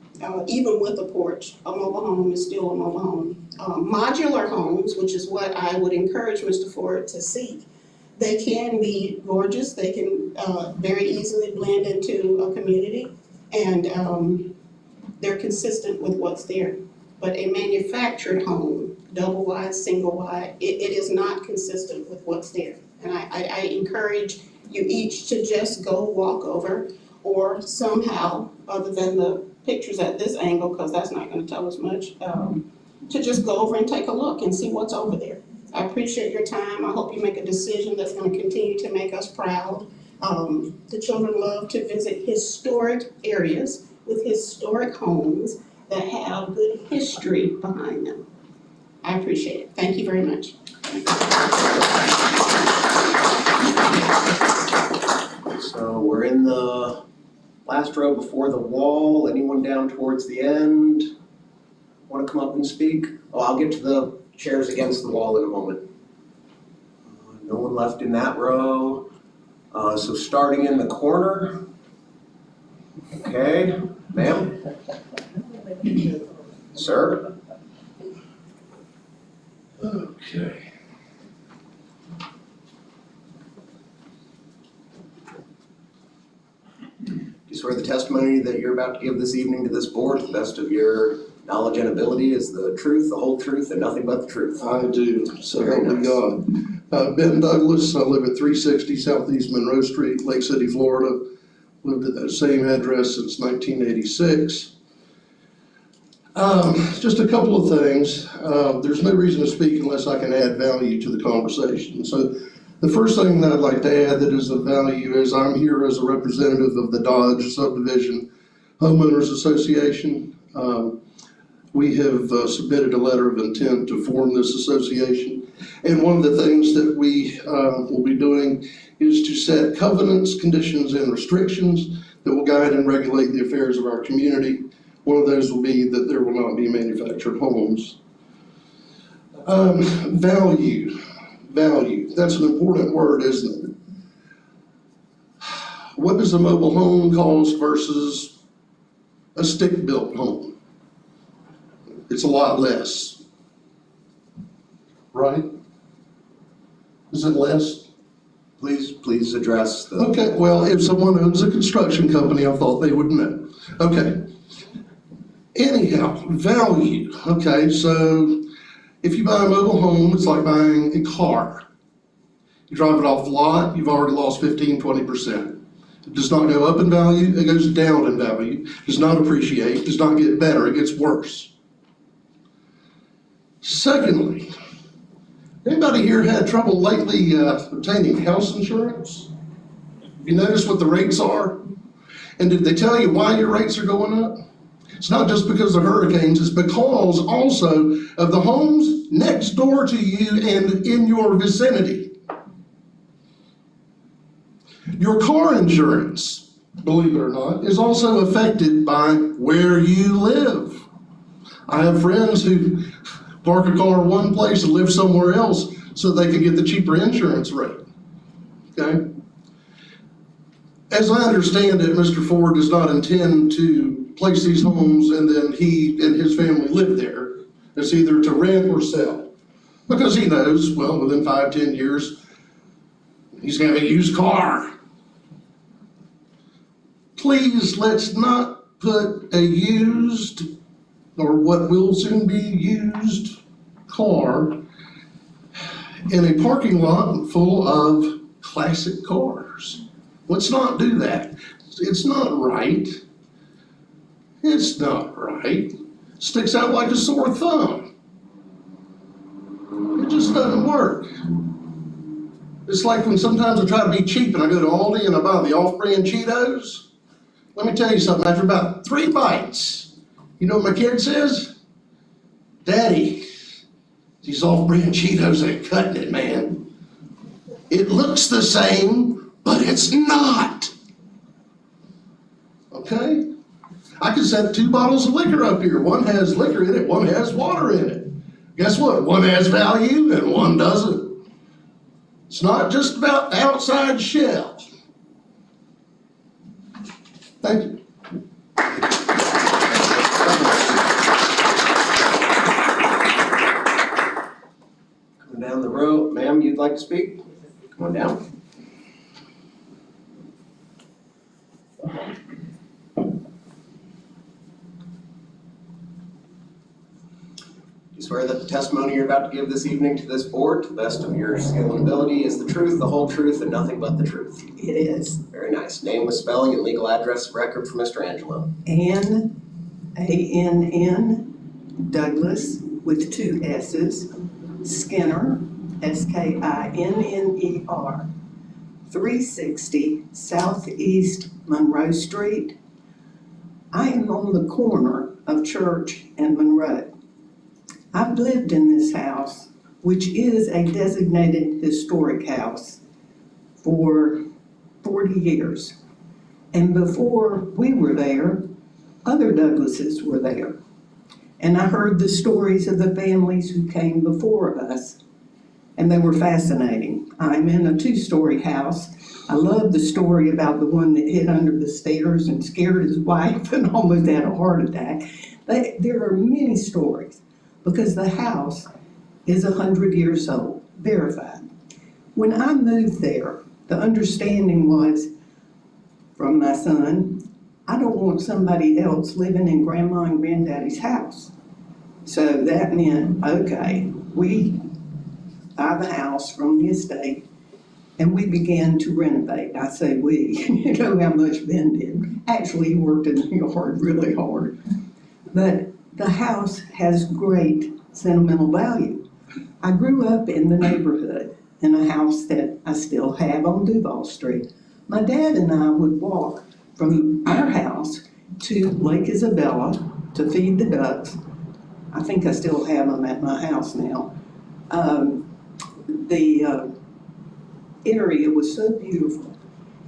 Even with a porch, a mobile home is still a mobile home. Modular homes, which is what I would encourage Mr. Ford to seek, they can be gorgeous, they can very easily blend into a community, and they're consistent with what's there. But a manufactured home, double wide, single wide, it is not consistent with what's there. And I encourage you each to just go walk over, or somehow, other than the pictures at this angle, because that's not gonna tell us much, to just go over and take a look and see what's over there. I appreciate your time. I hope you make a decision that's gonna continue to make us proud. The children love to visit historic areas with historic homes that have good history behind them. I appreciate it. Thank you very much. So we're in the last row before the wall. Anyone down towards the end want to come up and speak? Oh, I'll get to the chairs against the wall in a moment. No one left in that row. So starting in the corner. Okay, ma'am? Sir? Okay. You swear the testimony that you're about to give this evening to this board, to the best of your knowledge and ability, is the truth, the whole truth, and nothing but the truth? I do, so help me God. Ben Douglas, I live at 360 Southeast Monroe Street, Lake City, Florida. Lived at that same address since 1986. Just a couple of things. There's no reason to speak unless I can add value to the conversation. So the first thing that I'd like to add that is of value is I'm here as a representative of the Dodge Subdivision Homeowners Association. We have submitted a letter of intent to form this association. And one of the things that we will be doing is to set covenants, conditions, and restrictions that will guide and regulate the affairs of our community. One of those will be that there will not be manufactured homes. Value, that's an important word, isn't it? What does a mobile home cost versus a stick-built home? It's a lot less, right? Is it less? Please address the. Okay, well, if someone owns a construction company, I thought they would know. Okay. Anyhow, value. Okay, so if you buy a mobile home, it's like buying a car. You drive it off the lot, you've already lost 15–20%. It does not go up in value, it goes down in value, does not appreciate, does not get better, it gets worse. Secondly, anybody here had trouble lately obtaining house insurance? Have you noticed what the rates are? And did they tell you why your rates are going up? It's not just because of hurricanes, it's because also of the homes next door to you and in your vicinity. Your car insurance, believe it or not, is also affected by where you live. I have friends who park a car one place and live somewhere else so they can get the cheaper insurance rate, okay? As I understand it, Mr. Ford does not intend to place these homes and then he and his family live there. It's either to rent or sell. Because he knows, well, within 5-10 years, he's gonna have a used car. Please, let's not put a used, or what will soon be used, car in a parking lot full of classic cars. Let's not do that. It's not right. It's not right. Sticks out like a sore thumb. It just doesn't work. It's like when sometimes I try to be cheap and I go to Aldi and I buy the off-brand Cheetos. Let me tell you something, after about 3 bites, you know what my kid says? Daddy, these off-brand Cheetos ain't cutting it, man. It looks the same, but it's not. Okay? I can set 2 bottles of liquor up here. One has liquor in it, one has water in it. Guess what? One has value and one doesn't. It's not just about the outside shell. Thank you. Coming down the row, ma'am, you'd like to speak? Come on down. You swear that the testimony you're about to give this evening to this board, to the best of your skill and ability, is the truth, the whole truth, and nothing but the truth? It is. Very nice. Name with spelling and legal address of record for Mr. Angelo. Ann, A-N-N, Douglas, with 2 S's, Skinner, S-K-I-N-N-E-R, 360 Southeast Monroe Street. I am on the corner of Church and Monroe. I've lived in this house, which is a designated historic house, for 40 years. And before we were there, other Douglases were there. And I heard the stories of the families who came before us, and they were fascinating. I'm in a 2-story house. I love the story about the one that hid under the stairs and scared his wife and almost had a heart attack. There are many stories, because the house is 100 years old, verified. When I moved there, the understanding was from my son, I don't want somebody else living in Grandma and Granddaddy's house. So that meant, okay, we buy the house from the estate and we began to renovate. I say we, you know how much Ben did. Actually, he worked in the yard really hard. But the house has great sentimental value. I grew up in the neighborhood in a house that I still have on Duval Street. My dad and I would walk from our house to Lake Isabella to feed the ducks. I think I still have them at my house now. The area was so beautiful.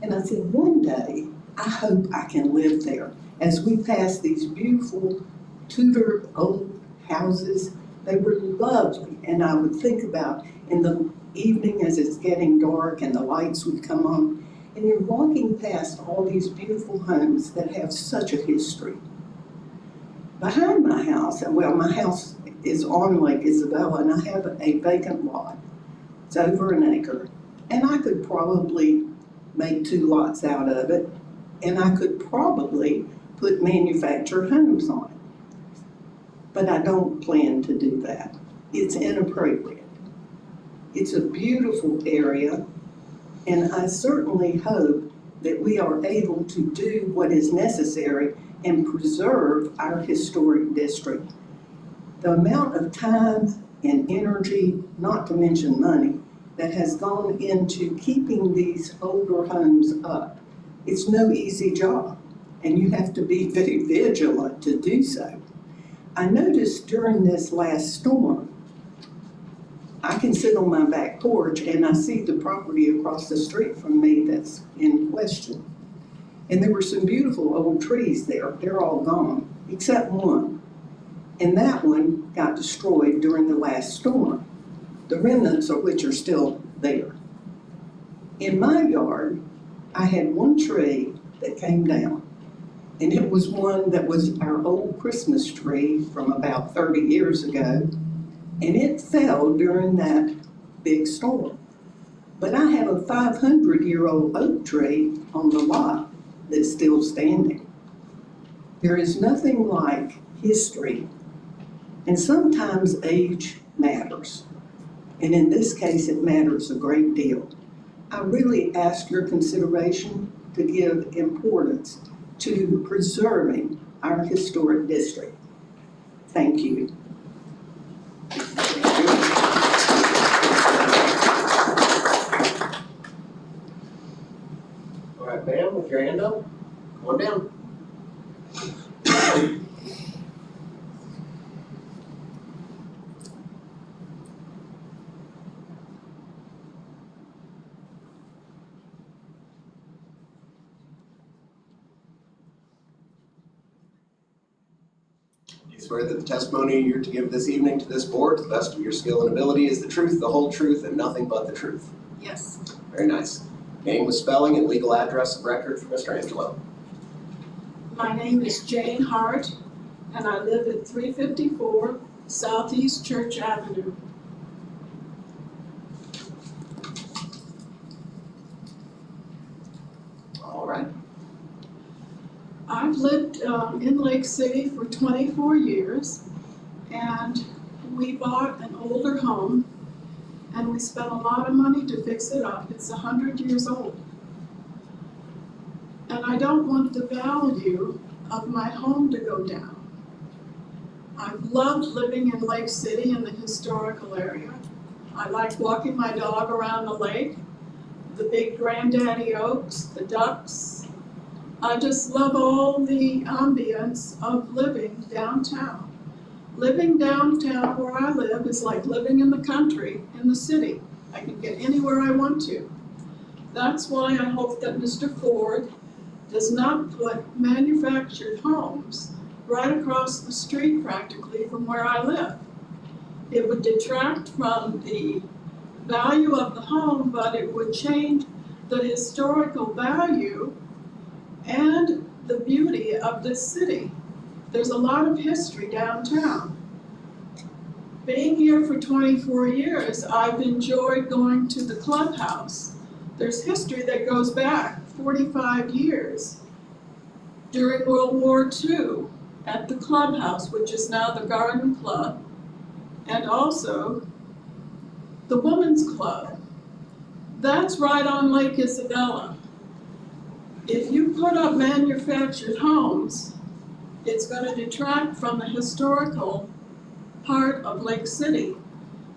And I said, one day, I hope I can live there. As we passed these beautiful Tudor old houses, they were lovely. And I would think about in the evening as it's getting dark and the lights would come on, and you're walking past all these beautiful homes that have such a history. Behind my house, well, my house is on Lake Isabella, and I have a vacant lot. It's over an acre. And I could probably make 2 lots out of it, and I could probably put manufactured homes on it. But I don't plan to do that. It's inappropriate. It's a beautiful area, and I certainly hope that we are able to do what is necessary and preserve our historic district. The amount of time and energy, not to mention money, that has gone into keeping these older homes up, it's no easy job, and you have to be very vigilant to do so. I noticed during this last storm, I can sit on my back porch and I see the property across the street from me that's in question. And there were some beautiful old trees there. They're all gone, except one. And that one got destroyed during the last storm, the remnants of which are still there. In my yard, I had one tree that came down. And it was one that was our old Christmas tree from about 30 years ago. and it fell during that big storm. But I have a 500-year-old oak tree on the lot that's still standing. There is nothing like history, and sometimes age matters. And in this case, it matters a great deal. I really ask your consideration to give importance to preserving our historic district. Thank you. All right, ma'am, with your hand up, come on down. You swear that the testimony you're to give this evening to this board, to the best of your skill and ability, is the truth, the whole truth, and nothing but the truth? Yes. Very nice. Name with spelling and legal address of record for Mr. Angelo. My name is Jane Hart, and I live at 354 Southeast Church Avenue. All right. I've lived in Lake City for 24 years, and we bought an older home, and we spent a lot of money to fix it up. It's 100 years old. And I don't want the value of my home to go down. I've loved living in Lake City in the historical area. I like walking my dog around the lake, the big granddaddy oaks, the ducks. I just love all the ambience of living downtown. Living downtown where I live is like living in the country, in the city. I can get anywhere I want to. That's why I hope that Mr. Ford does not put manufactured homes right across the street practically from where I live. It would detract from the value of the home, but it would change the historical value and the beauty of this city. There's a lot of history downtown. Being here for 24 years, I've enjoyed going to the clubhouse. There's history that goes back 45 years during World War II at the clubhouse, which is now the Garden Club, and also the Women's Club. That's right on Lake Isabella. If you put up manufactured homes, it's going to detract from the historical part of Lake City.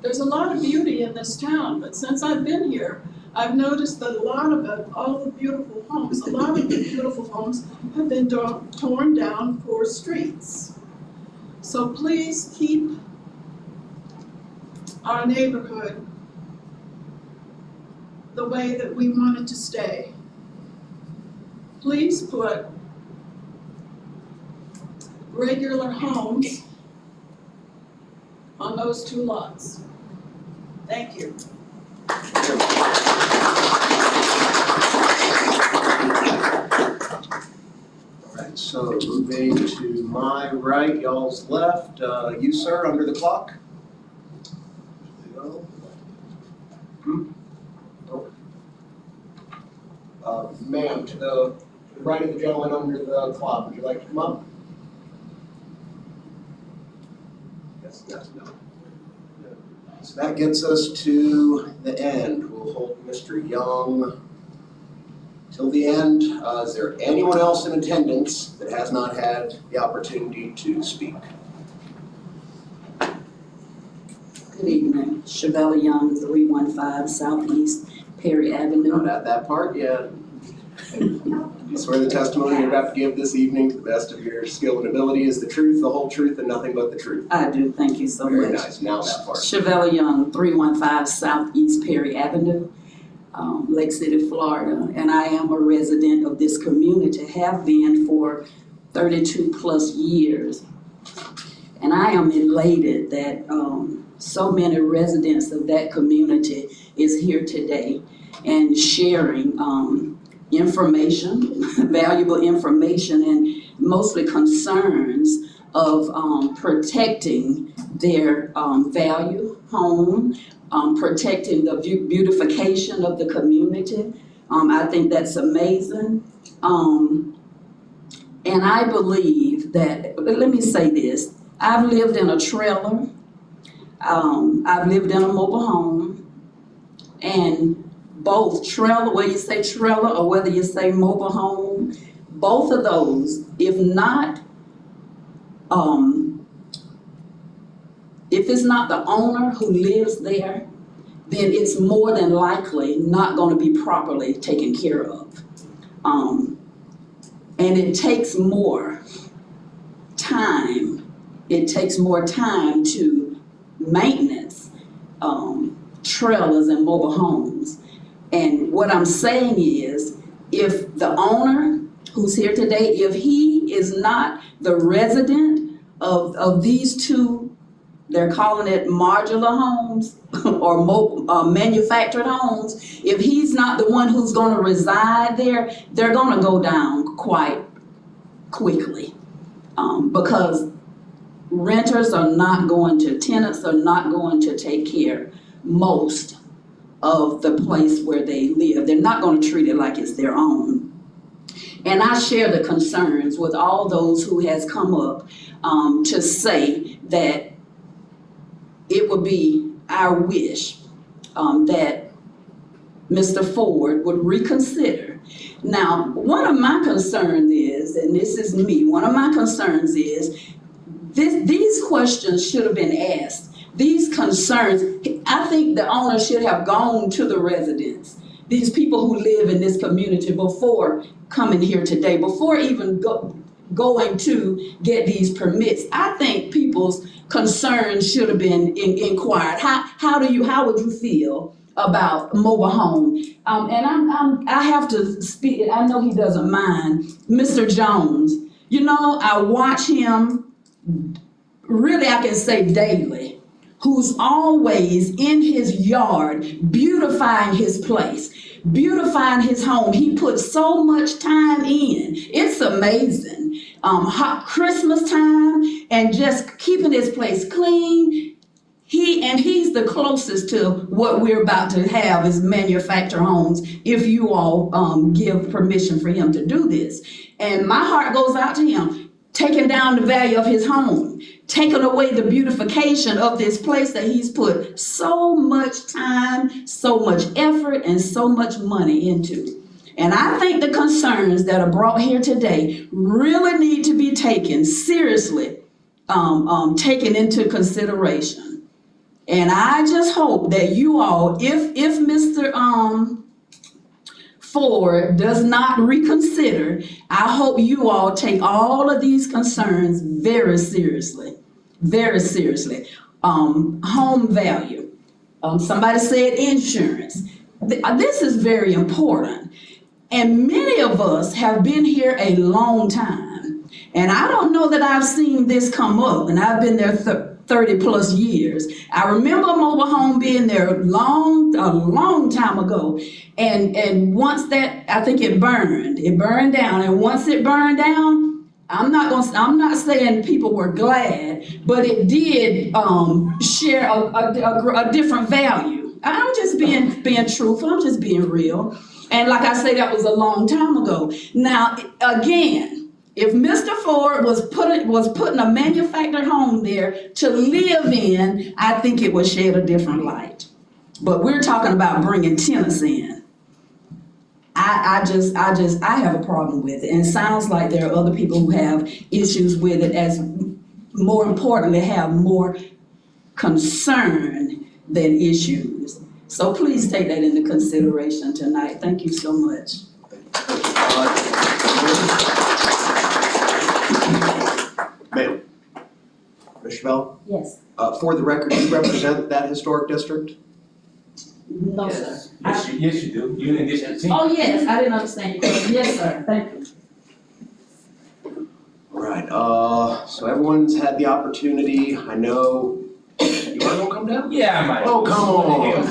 There's a lot of beauty in this town, but since I've been here, I've noticed that a lot of it, all the beautiful homes, a lot of the beautiful homes have been torn down for streets. So please keep our neighborhood the way that we want it to stay. Please put regular homes on those two lots. Thank you. All right, so moving to my right, y'all's left. You, sir, under the clock. Ma'am, to the right of the gentleman under the clock, would you like to come up? Yes, no. So that gets us to the end. We'll hold Mr. Young till the end. Is there anyone else in attendance that has not had the opportunity to speak? Good evening, Chevelle Young, 315 Southeast Perry Avenue. Not at that part yet. You swear the testimony you're about to give this evening to the best of your skill and ability is the truth, the whole truth, and nothing but the truth. I do, thank you so much. Very nice, now that part. Chevelle Young, 315 Southeast Perry Avenue, Lake City, Florida. And I am a resident of this community, have been for 32 plus years. And I am elated that so many residents of that community is here today and sharing information, valuable information, and mostly concerns of protecting their value home, protecting the beautification of the community. I think that's amazing. And I believe that, let me say this, I've lived in a trailer, I've lived in a mobile home, and both trailer, whether you say trailer or whether you say mobile home, both of those, if it's not the owner who lives there, then it's more than likely not going to be properly taken care of. And it takes more time. It takes more time to maintenance trailers and mobile homes. And what I'm saying is, if the owner who's here today, if he is not the resident of these two, they're calling it modular homes or manufactured homes, if he's not the one who's going to reside there, they're going to go down quite quickly, because tenants are not going to take care most of the place where they live. They're not going to treat it like it's their own. And I share the concerns with all those who has come up to say that it would be our wish that Mr. Ford would reconsider. Now, one of my concerns is, and this is me, one of my concerns is these questions should have been asked. These concerns, I think the owner should have gone to the residents, these people who live in this community, before coming here today, before even going to get these permits. I think people's concerns should have been inquired. How would you feel about mobile home? And I have to speak, I know he doesn't mind, Mr. Jones. You know, I watch him, really I can say daily, who's always in his yard beautifying his place, beautifying his home. He puts so much time in. It's amazing. Hot Christmas time and just keeping his place clean. He's the closest to what we're about to have is manufactured homes, if you all give permission for him to do this. And my heart goes out to him, taking down the value of his home, taking away the beautification of this place that he's put so much time, so much effort, and so much money into. And I think the concerns that are brought here today really need to be taken seriously, taken into consideration. And I just hope that you all, if Mr. Ford does not reconsider, I hope you all take all of these concerns very seriously, very seriously. Home value. Somebody said insurance. This is very important. And many of us have been here a long time. And I don't know that I've seen this come up, and I've been there 30 plus years. I remember a mobile home being there a long time ago. And once that, I think it burned down. And once it burned down, I'm not saying people were glad, but it did share a different value. I'm just being truthful, I'm just being real. And like I say, that was a long time ago. Now, again, if Mr. Ford was putting a manufactured home there to live in, I think it would shed a different light. But we're talking about bringing tenants in. I have a problem with it. And it sounds like there are other people who have issues with it, as more importantly, have more concern than issues. So please take that into consideration tonight. Thank you so much. Ma'am. Ms. Bell? Yes. For the record, you represent that historic district? No, sir. Yes, you do. You in this team. Oh, yes, I didn't understand you. Yes, sir, thank you. All right, so everyone's had the opportunity. I know, you wanna go come down? Yeah, I might. Oh, come on.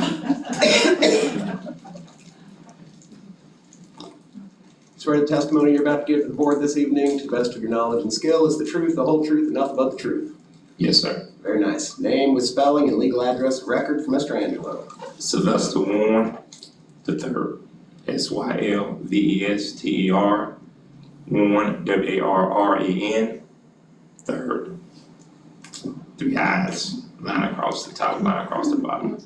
Swear the testimony you're about to give to the board this evening, to the best of your knowledge and skill, is the truth, the whole truth, and nothing but the truth. Yes, sir. Very nice. Name with spelling and legal address of record for Mr. Angelo. Sylvester Warren III, Sylvester, Warren, Warren, third. 3 eyes, line across the top, line across the bottom.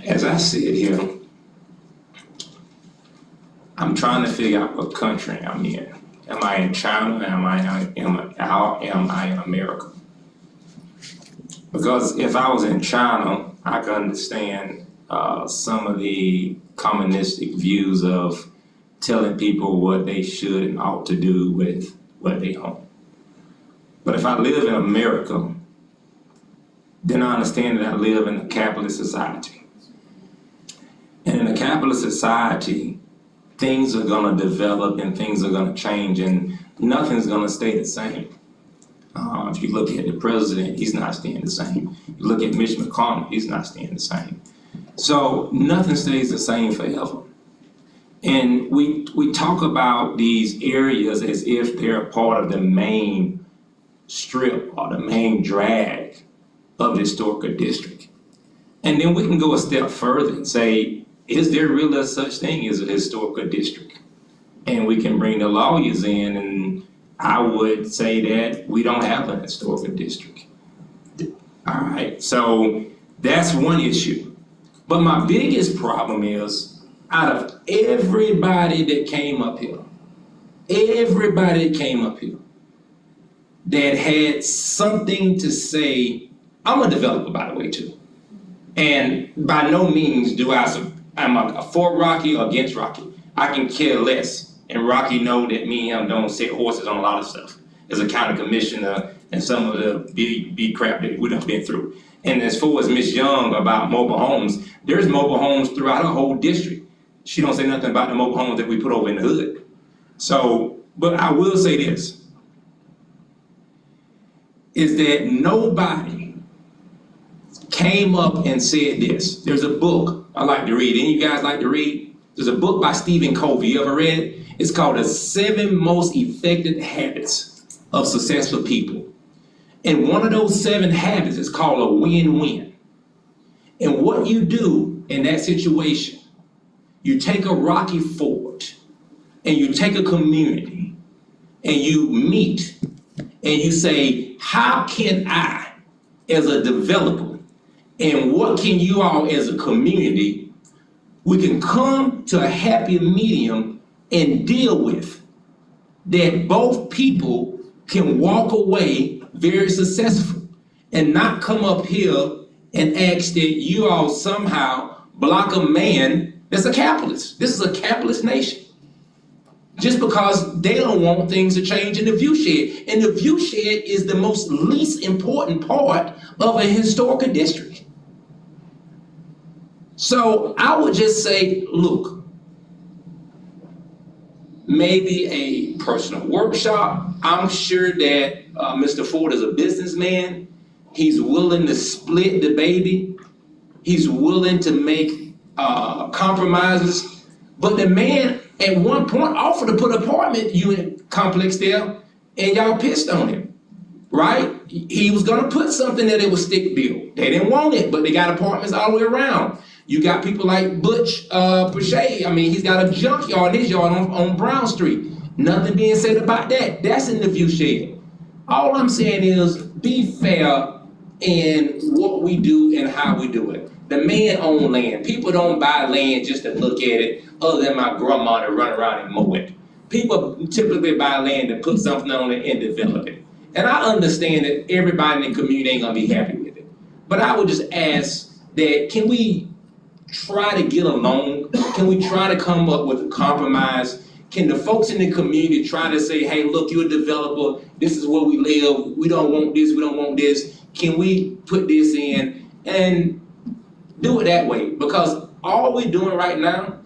As I sit here, I'm trying to figure out what country I'm in. Am I in China? Am I in America? Because if I was in China, I could understand some of the communistic views of telling people what they should and ought to do with what they own. But if I live in America, then I understand that I live in a capitalist society. And in a capitalist society, things are gonna develop and things are gonna change and nothing's gonna stay the same. If you look at the president, he's not staying the same. You look at Mitch McConnell, he's not staying the same. So nothing stays the same forever. And we talk about these areas as if they're a part of the main strip or the main drag of the historical district. And then we can go a step further and say, is there really such thing as a historical district? And we can bring the lawyers in, and I would say that we don't have a historical district. All right, so that's one issue. But my biggest problem is, out of everybody that came up here, that had something to say, I'm a developer, by the way, too. And by no means I'm a for Rocky or against Rocky. I can care less. And Rocky know that me and him don't set horses on a lot of stuff. As a county commissioner and some of the big crap that we done been through. And as far as Ms. Young about mobile homes, there's mobile homes throughout her whole district. She don't say nothing about the mobile homes that we put over in the hood. So, but I will say this, is that nobody came up and said this. There's a book I like to read. Any of you guys like to read? There's a book by Stephen Covey. You ever read it? It's called The 7 Most Effective Habits of Successful People. And one of those 7 habits is called a win-win. And what you do in that situation, you take a Rocky Ford and you take a community and you meet and you say, how can I, as a developer, and what can you all as a community, we can come to a happy medium and deal with that both people can walk away very successful and not come up here and ask that you all somehow block a man that's a capitalist. This is a capitalist nation. Just because they don't want things to change in the viewshed. And the viewshed is the most least important part of a historical district. So I would just say, look, maybe a personal workshop. I'm sure that Mr. Ford is a businessman. He's willing to split the baby. He's willing to make compromises. But the man at one point offered to put an apartment unit complex there, and y'all pissed on him, right? He was gonna put something that it was stick built. They didn't want it, but they got apartments all the way around. You got people like Butch Pache. I mean, he's got a junkyard in his yard on Brown Street. Nothing being said about that. That's in the viewshed. All I'm saying is be fair in what we do and how we do it. The man own land. People don't buy land just to look at it, other than my grandma to run around and mow it. People typically buy land to put something on it and develop it. And I understand that everybody in the community ain't gonna be happy with it. But I would just ask that, can we try to get along? Can we try to come up with a compromise? Can the folks in the community try to say, hey, look, you're a developer, this is where we live, we don't want this, we don't want this. Can we put this in and do it that way? Because all we're doing right now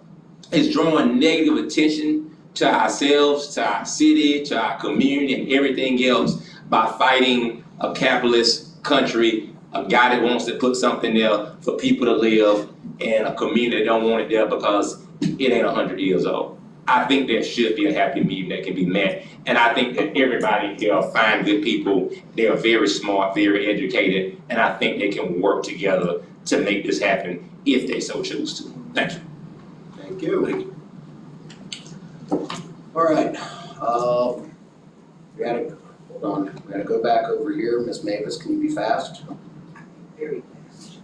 is drawing negative attention to ourselves, to our city, to our community, and everything else by fighting a capitalist country, a guy that wants to put something there for people to live, and a community that don't want it there because it ain't 100 years old. I think there should be a happy medium that can be met. And I think that everybody here are fine, good people. They are very smart, very educated, and I think they can work together to make this happen if they so choose to. Thank you. Thank you. All right, hold on, we gotta go back over here. Ms. Mavis, can you be fast? Very fast.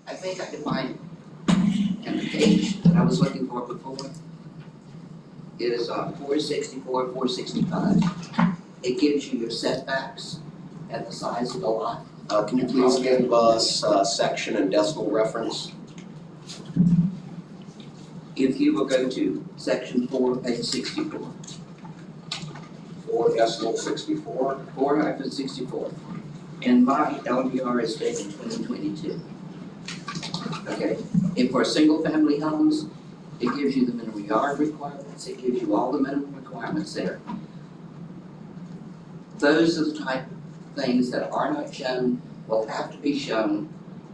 I think I can find the page that I was looking for before. It is 464, 465. It gives you your setbacks and the size of the lot. Can you please give us section and decimal reference? If you will go to section 4, page 64. 4.64. 4-64. And my LDR is dated 2022. Okay, and for single family homes, it gives you the minimum yard requirements, it gives you all the minimum requirements there. Those are the type of things that are not shown, will have to be shown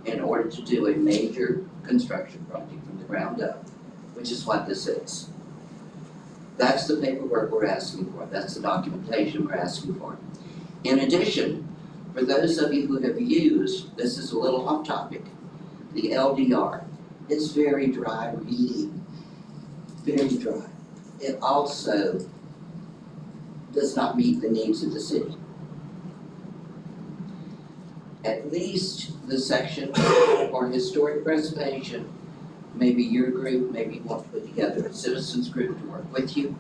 in order to do a major construction project from the ground up, which is what this is. That's the paperwork we're asking for, that's the documentation we're asking for. In addition, for those of you who have used, this is a little off topic, the LDR, it's very dry reading, very dry. It also does not meet the needs of the city. At least the section for historic preservation, maybe your group, maybe you want to put together a citizens group to work with you.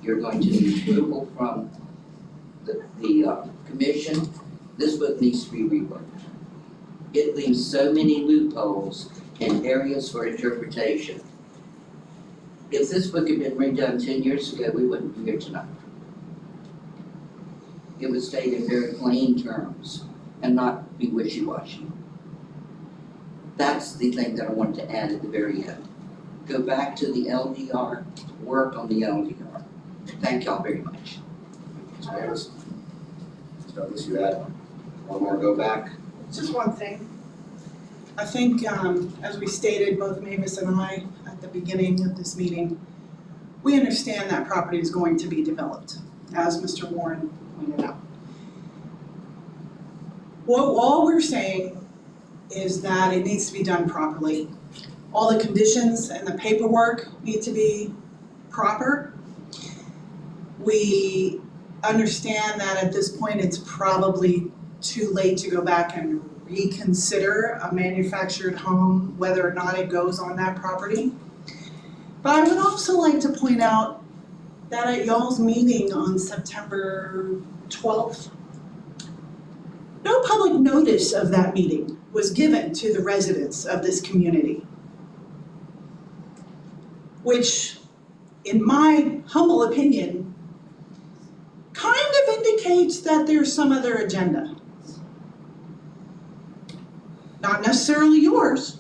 You're going to need approval from the commission. This book needs to be reworked. It leaves so many loopholes and areas for interpretation. If this book had been redone 10 years ago, we wouldn't be here tonight. It would state in very plain terms and not be wishy-washy. That's the thing that I wanted to add at the very end. Go back to the LDR, work on the LDR. Thank y'all very much. Ms. Mavis? Ms. Douglas, you had one more go back? Just one thing. I think, as we stated, both Mavis and I, at the beginning of this meeting, we understand that property is going to be developed, as Mr. Warren pointed out. All we're saying is that it needs to be done properly. All the conditions and the paperwork need to be proper. We understand that at this point, it's probably too late to go back and reconsider a manufactured home, whether or not it goes on that property. But I would also like to point out that at y'all's meeting on September 12th, no public notice of that meeting was given to the residents of this community, which, in my humble opinion, kind of indicates that there's some other agenda. Not necessarily yours,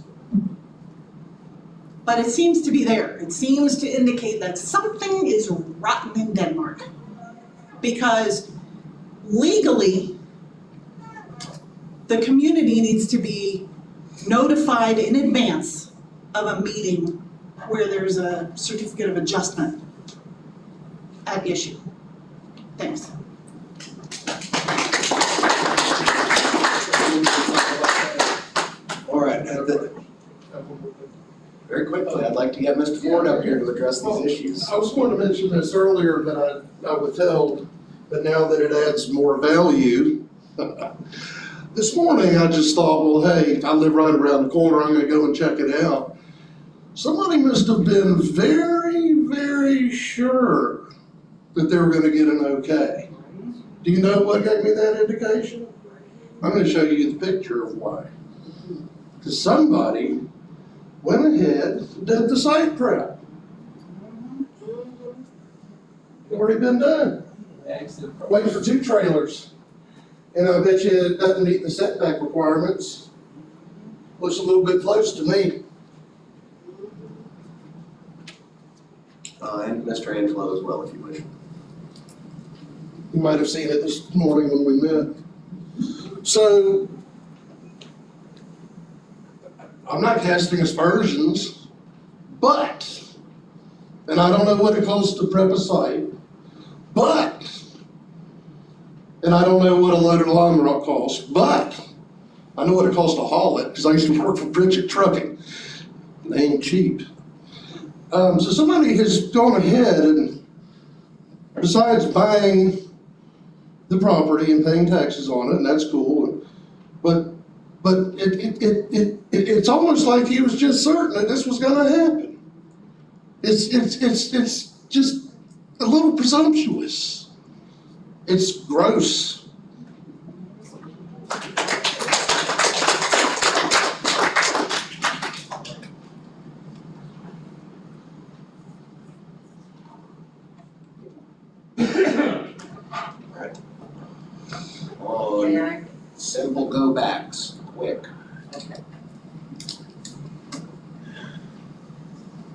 but it seems to be there. It seems to indicate that something is rotten in Denmark. Because legally, the community needs to be notified in advance of a meeting where there's a certificate of adjustment at issue. Thanks. All right, very quickly, I'd like to get Mr. Ford up here to address these issues. I was going to mention this earlier that I withheld, but now that it adds more value. This morning I just thought, well, hey, I live right around the corner, I'm gonna go and check it out. Somebody must have been very, very sure that they were gonna get an okay. Do you know what gave me that indication? I'm gonna show you the picture of why. Because somebody went ahead and did the site prep. Already been done. Waiting for 2 trailers. And I bet you it doesn't meet the setback requirements. Looks a little bit close to me. And Mr. Angelo as well, if you wish. You might have seen it this morning when we met. So, I'm not casting aspersions, but, and I don't know what it costs to prep a site, but, and I don't know what a load of lime rock costs, but I know what it costs to haul it, because I used to work for Bridget Trucking. They ain't cheap. So somebody has gone ahead and, besides buying the property and paying taxes on it, and that's cool, but it's almost like he was just certain that this was gonna happen. It's just a little presumptuous. It's gross. On simple go backs, quick.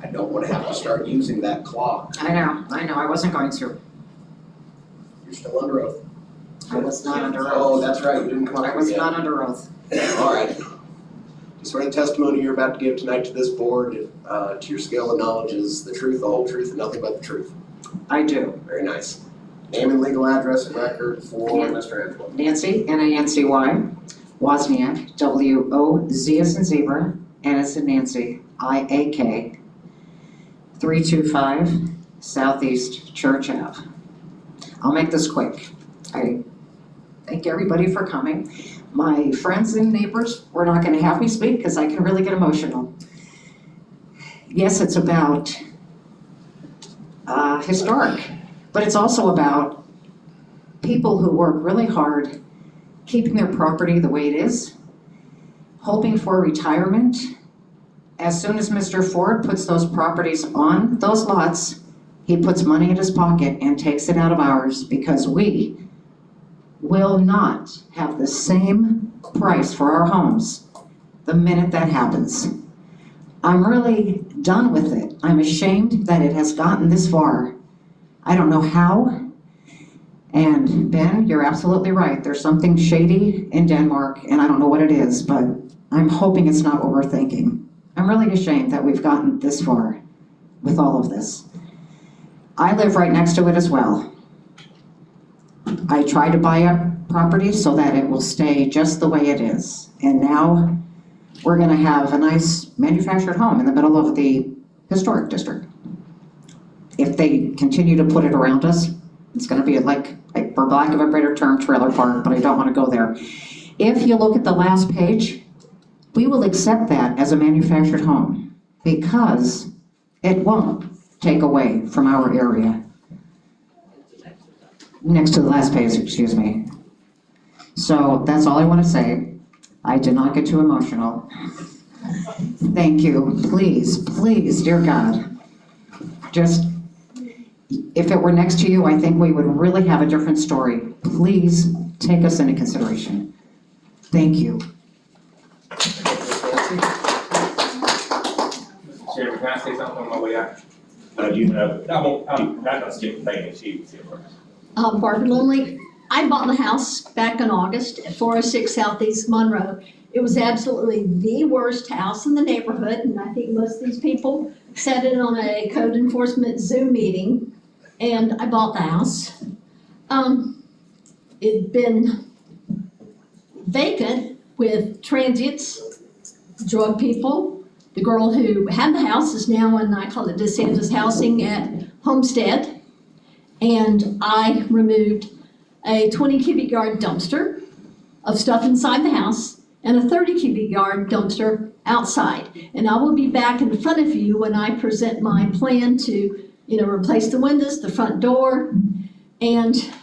I don't wanna have to start using that clock. I know, I wasn't going to. You're still under oath. I was not under oath. Oh, that's right, you didn't come up I with was it. not under oath. All right. You swear the testimony you're about to give tonight to this board, to your scale of knowledge is the truth, the whole truth, and nothing but the truth. I do. Very nice. Name and legal address and record for Mr. Angelo. Nancy, N-A-N-C-Y, Wozniak, W-O-Z as in zebra, N as in Nancy, I-A-K, 325 Southeast Church Ave. I'll make this quick. I thank everybody for coming. My friends and neighbors were not gonna have me speak because I can really get emotional. Yes, it's about historic, but it's also about people who work really hard, keeping their property the way it is, hoping for retirement. As soon as Mr. Ford puts those properties on those lots, he puts money in his pocket and takes it out of ours because we will not have the same price for our homes the minute that happens. I'm really done with it. I'm ashamed that it has gotten this far. I don't know how. And Ben, you're absolutely right. There's something shady in Denmark, and I don't know what it is, but I'm hoping it's not what we're thinking. I'm really ashamed that we've gotten this far with all of this. I live right next to it as well. I try to buy up property so that it will stay just the way it is. And now we're gonna have a nice manufactured home in the middle of the historic district. If they continue to put it around us, it's gonna be like, for lack of a better term, trailer park, but I don't wanna go there. If you look at the last page, we will accept that as a manufactured home because it won't take away from our area. Next to the last page, excuse me. So that's all I want to say. I did not get too emotional. Thank you. Please, please, dear God, just, if it were next to you, I think we would really have a different story. Please take us into consideration. Thank you. Mr. Chairman, can I say something on my way out? You have. I'm not gonna skip the thing that she was here first. Barbara Lumley, I bought the house back in August at 406 Southeast Monroe. It was absolutely the worst house in the neighborhood, and I think most of these people said it on a code enforcement Zoom meeting, and I bought the house. It'd been vacant with transients, drug people. The girl who had the house is now in, I call it DeSantis housing at Homestead. And I removed a 20 cubic yard dumpster of stuff inside the house and a 30 cubic yard dumpster outside. And I will be back in front of you when I present my plan to, replace the windows, the front door. And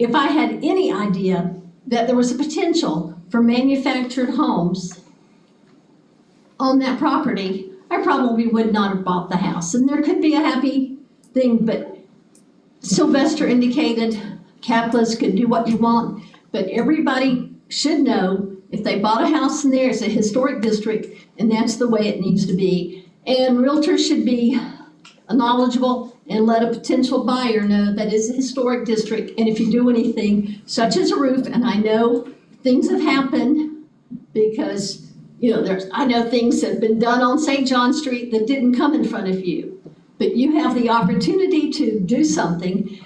if I had any idea that there was a potential for manufactured homes on that property, I probably would not have bought the house. And there could be a happy thing, but Sylvester indicated capitalists can do what you want, but everybody should know if they bought a house in there, it's a historic district, and that's the way it needs to be. And realtors should be knowledgeable and let a potential buyer know that it's a historic district, and if you do anything, such as a roof, and I know things have happened because, You know, I know things have been done on St. John Street that didn't come in front of you, but you have the opportunity to do something.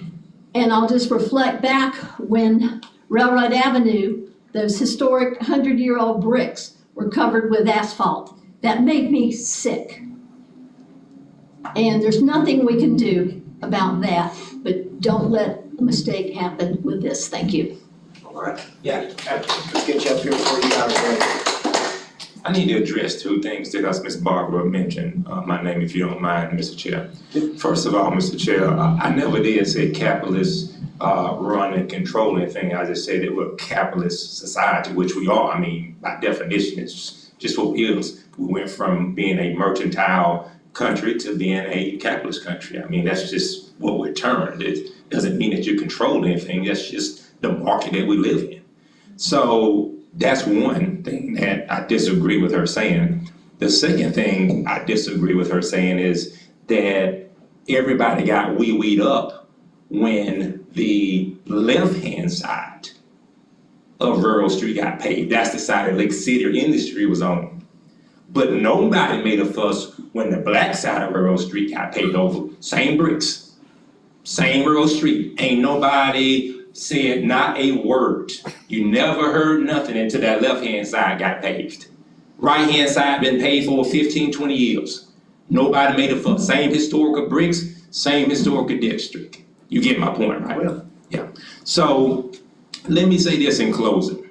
And I'll just reflect back when Railroad Avenue, those historic 100-year-old bricks were covered with asphalt. That made me sick. And there's nothing we can do about that, but don't let a mistake happen with this. Thank you. All right, Yeah, let's get you up here before you got it. I need to address two things that Ms. Barbara mentioned, my name, if you don't mind, Mr. Chair. First of all, Mr. Chair, I never did say capitalists run and control anything. I just said that we're a capitalist society, which we are. I mean, by definition, it's just what it is. We went from being a mercantile country to being a capitalist country. I mean, that's just what we're turned. It doesn't mean that you control anything. That's just the market that we live in. So that's one thing that I disagree with her saying. The second thing I disagree with her saying is that everybody got wee-weed up when the left-hand side of Rural Street got paved. That's the side that Lake City Industry was on. But nobody made a fuss when the black side of Rural Street got paved over. Same bricks, same Rural Street. Ain't nobody said not a word. You never heard nothing until that left-hand side got paved. Right-hand side been paved for 15, 20 years. Nobody made a fuss. Same historical bricks, same historical district. You get my point, right? Well. Yeah. So let me say this in closing.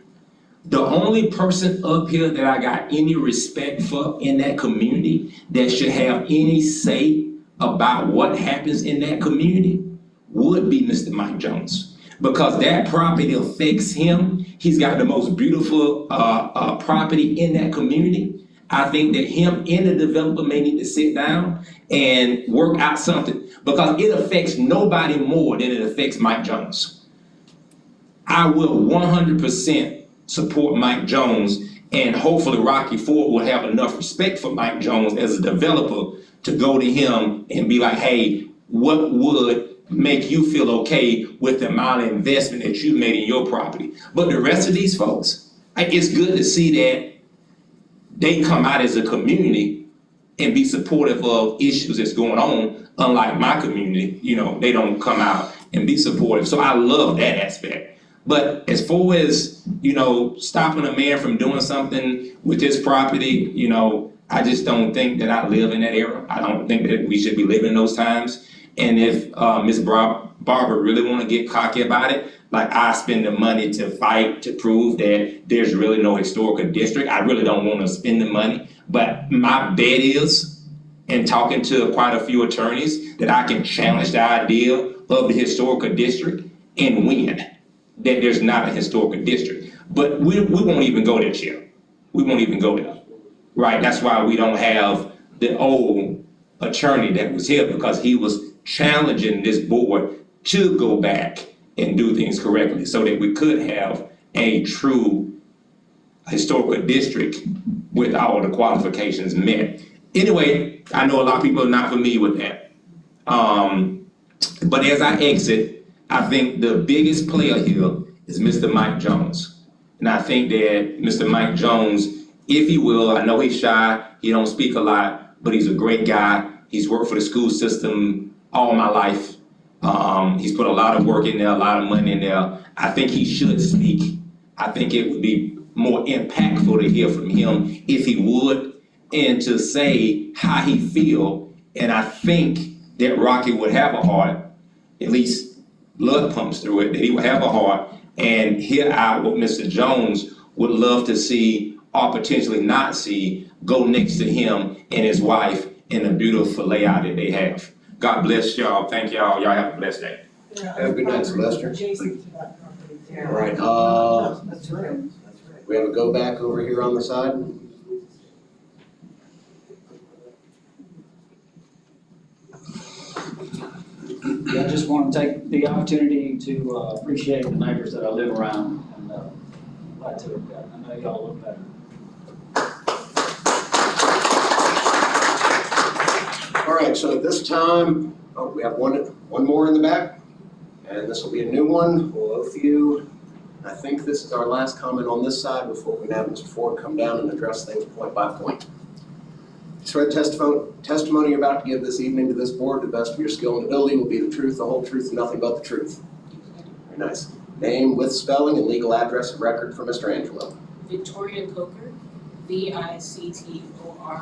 The only person up here that I got any respect for in that community that should have any say about what happens in that community would be Mr. Mike Jones. Because that property affects him. He's got the most beautiful property in that community. I think that him and the developer may need to sit down and work out something, because it affects nobody more than it affects Mike Jones. I will 100% support Mike Jones, and hopefully Rocky Ford will have enough respect for Mike Jones as a developer to go to him and be like, hey, what would make you feel okay with the amount of investment that you made in your property? But the rest of these folks, it's good to see that they come out as a community and be supportive of issues that's going on, unlike my community. You know, they don't come out and be supportive. So I love that aspect. But as far as, you know, stopping a man from doing something with his property, you know, I just don't think that I live in that era. I don't think that we should be living in those times. And if Ms. Barbara really want to get cocky about it, like I spend the money to fight to prove that there's really no historical district, I really don't want to spend the money. But my bet is, and talking to quite a few attorneys, that I can challenge the idea of the historical district and win, that there's not a historical district. But we won't even go there, Chair. We won't even go there, right? That's why we don't have the old attorney that was here, because he was challenging this board to go back and do things correctly so that we could have a true historical district with all the qualifications met. Anyway, I know a lot of people are not familiar with that. But as I exit, I think the biggest player here is Mr. Mike Jones. And I think that Mr. Mike Jones, if he will, I know he's shy, he don't speak a lot, but he's a great guy. He's worked for the school system all my life. He's put a lot of work in there, a lot of money in there. I think he should speak. I think it would be more impactful to hear from him if he would, and to say how he feel. And I think that Rocky would have a heart, at least blood pumps through it, that he would have a heart and hear out what Mr. Jones would love to see, or potentially not see, go next to him and his wife in the beautiful layout that they have. God bless y'all. Thank y'all. Y'all have a blessed day. Have a good night, Sylvester. All right, we have a go back over here on the side. Yeah, I just want to take the opportunity to appreciate the neighbors that I live around, and like to, I know y'all look better. All right, so at this time, we have one more in the back, and this will be a new one. We'll oath you I think this is our last comment on this side before we have Mr. Ford come down and address things point by point. Swear the testimony you're about to give this evening to this board, to the best of your skill and ability, will be the truth, the whole truth, and nothing but the truth. Very nice. Name with spelling and legal address of record for Mr. Angelo. Victoria Coker, Victoria Coker.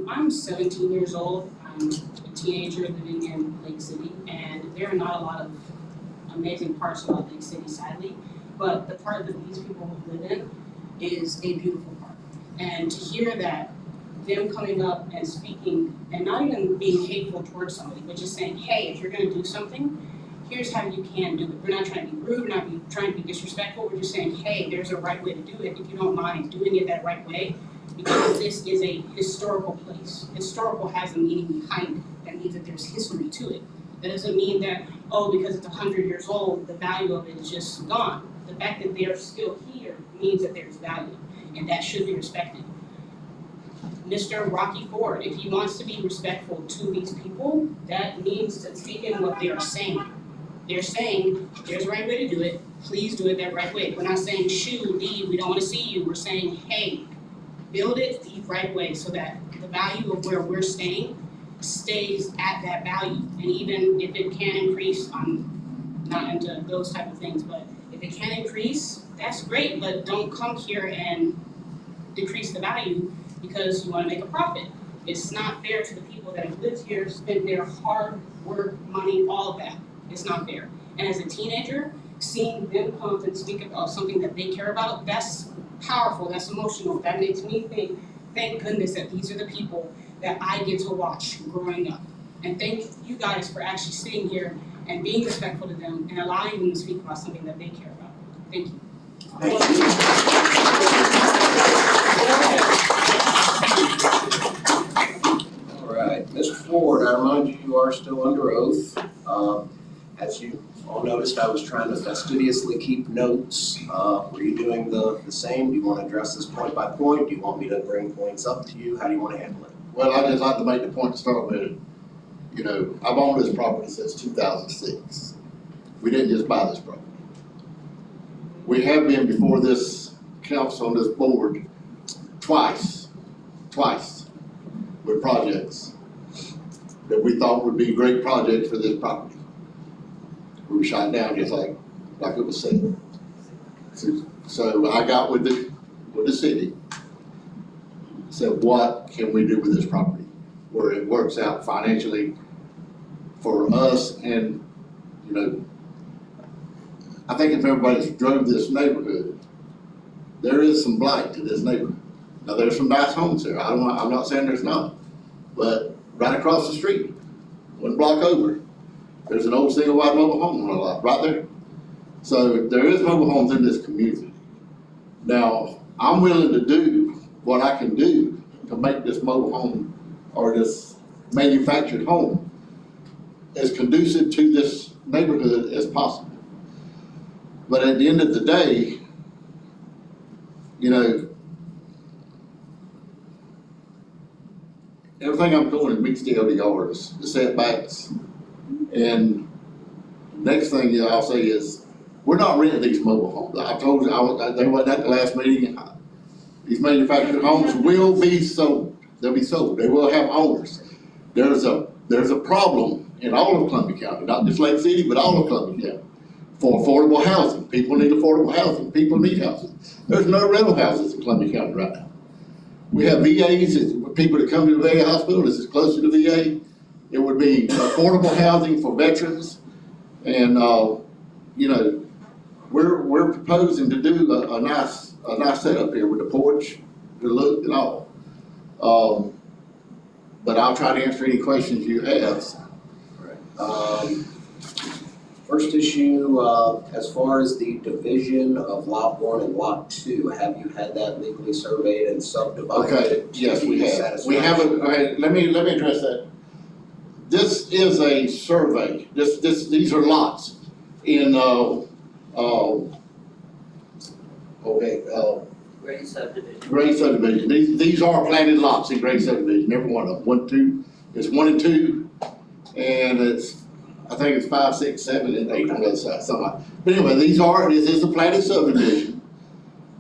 I'm 17 years old. I'm a teenager living in Lake City, and there are not a lot of amazing parts about Lake City, sadly. But the part that these people live in is a beautiful part. And to hear that, them coming up and speaking, and not even being hateful towards somebody, but just saying, hey, if you're gonna do something, here's how you can do it. We're not trying to be rude, we're not trying to be disrespectful, we're just saying, hey, there's a right way to do it if you don't mind doing it that right way. Because this is a historical place. Historical has a meaning behind it. That means that there's history to it. That doesn't mean that, oh, because it's 100 years old, the value of it is just gone. The fact that they're still here means that there's value, and that should be respected. Mr. Rocky Ford, if he wants to be respectful to these people, that means to take in what they are saying. They're saying, there's a right way to do it, please do it that right way. We're not saying, shoo, leave, we don't want to see you. We're saying, hey, build it the right way so that the value of where we're staying stays at that value. And even if it can increase, I'm not into those type of things, but if it can increase, that's great, but don't come here and decrease the value because you want to make a profit. It's not fair to the people that have lived here, spent their hard work, money, all of that. It's not fair. And as a teenager, seeing them come and speak about something that they care about, that's powerful, that's emotional. That makes me think, thank goodness that these are the people that I get to watch growing up. And thank you guys for actually sitting here and being respectful to them and allowing them to speak about something that they care about. Thank you. All right, Mr. Ford, I remind you, you are still under oath. As you all noticed, I was trying to fastidiously keep notes. Were you doing the same? Do you want to address this point by point? Do you want me to bring points up to you? How do you want to handle it? Well, I'd just like to make the point to start with. You know, I've owned this property since 2006. We didn't just buy this property. We have been before this council on this board twice with projects that we thought would be great projects for this property. We were shot down just like it was said. So I got with the city, said, what can we do with this property where it works out financially for us? And, you know, I think if everybody's drove this neighborhood, there is some blight to this neighborhood. Now, there's some nice homes there. I'm not saying there's not, but right across the street, 1 block over, there's an old single wide mobile home on a lot right there. So there is mobile homes in this community. Now, I'm willing to do what I can do to make this mobile home or this manufactured home as conducive to this neighborhood as possible. But at the end of the day, you know, everything I'm doing meets the LDRs, the setbacks. And next thing I'll say is, we're not renting these mobile homes. I told you, they wasn't at the last meeting. These manufactured homes will be sold. They'll be sold. They will have owners. There's a problem in all of Columbia County, not just Lake City, but all of Columbia County, for affordable housing. People need affordable housing. People need housing. There's no rental houses in Columbia County right now. We have VAs, people that come to the VA hospital. This is close to the VA. It would be affordable housing for veterans. And, you know, we're proposing to do a nice setup here with the porch, the look and all. But I'll try to answer any questions you have. First issue, as far as the division of Lot 1 and Lot 2, have you had that legally surveyed and subdivided? Okay, yes, we have. We haven't, okay, let me address that. This is a survey. These are lots in, Great subdivision. Great subdivision. These are planted lots in Great subdivision, every one of them. 1, 2, it's 1 and 2, and it's I think it's 5, 6, 7, and 8 on the other side, something like. But anyway, this is a platted subdivision.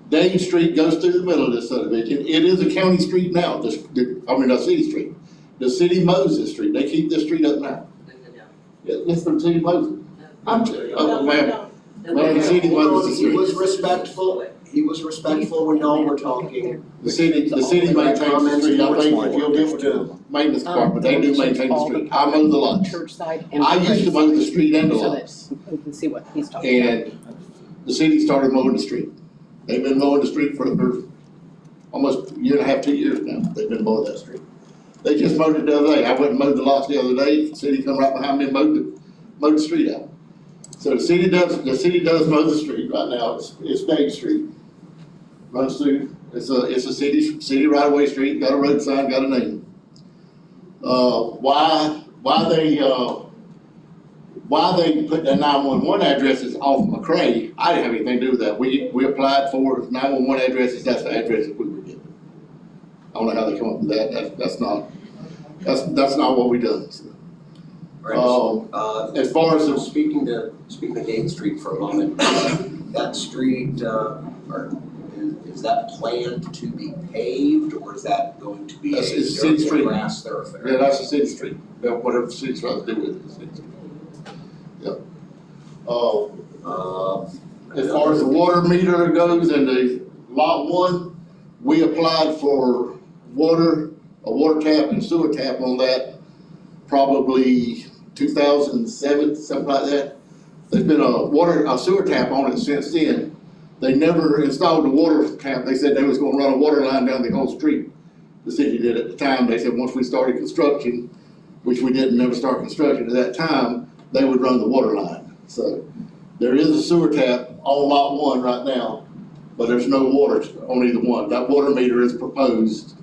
Dane Street goes through the middle of this subdivision. It is a county street now, a city street. The city mows this street. They keep this street up now. Yeah, yes, the city mows it. The city mows the He was street. respectful when y'all were talking. The city maintains the street. I think if you'll get with the maintenance department, they do maintain the street. I mow the lots. I used to mow the street and the lots. we can see what he's talking about. And the city started mowing the street. They've been mowing the street for almost a year and a half, 2 years now. They've been mowing that street. They just mowed it the other day. I went and mowed the lots the other day. The city come right behind me and mowed the street out. So the city does mow the street right now. It's Dane Street. Runs through, it's a city right of way street, got a road sign, got a name. Why they put their 911 addresses off McCray, I didn't have anything to do with that. We applied for 911 addresses, that's the addresses we were given. I don't know how they come up with that, that's not what we done. Right, as far as the. Speaking to Dane Street for a moment, that street, is that planned to be paved, or is that going to be It's a a city dirt street. grass thoroughfare? Yeah, that's a city street, whatever the city's trying to do with it, it's a city street. Yep. As far as the water meter goes in the lot 1, we applied for a water tap and sewer tap on that probably 2007, something like that. There's been a sewer tap on it since then. They never installed the water tap. They said they was gonna run a water line down the whole street. The city did at the time. They said once we started construction, which we didn't never start construction at that time, they would run the water line. So there is a sewer tap on lot 1 right now, but there's no water on either one. That water meter is proposed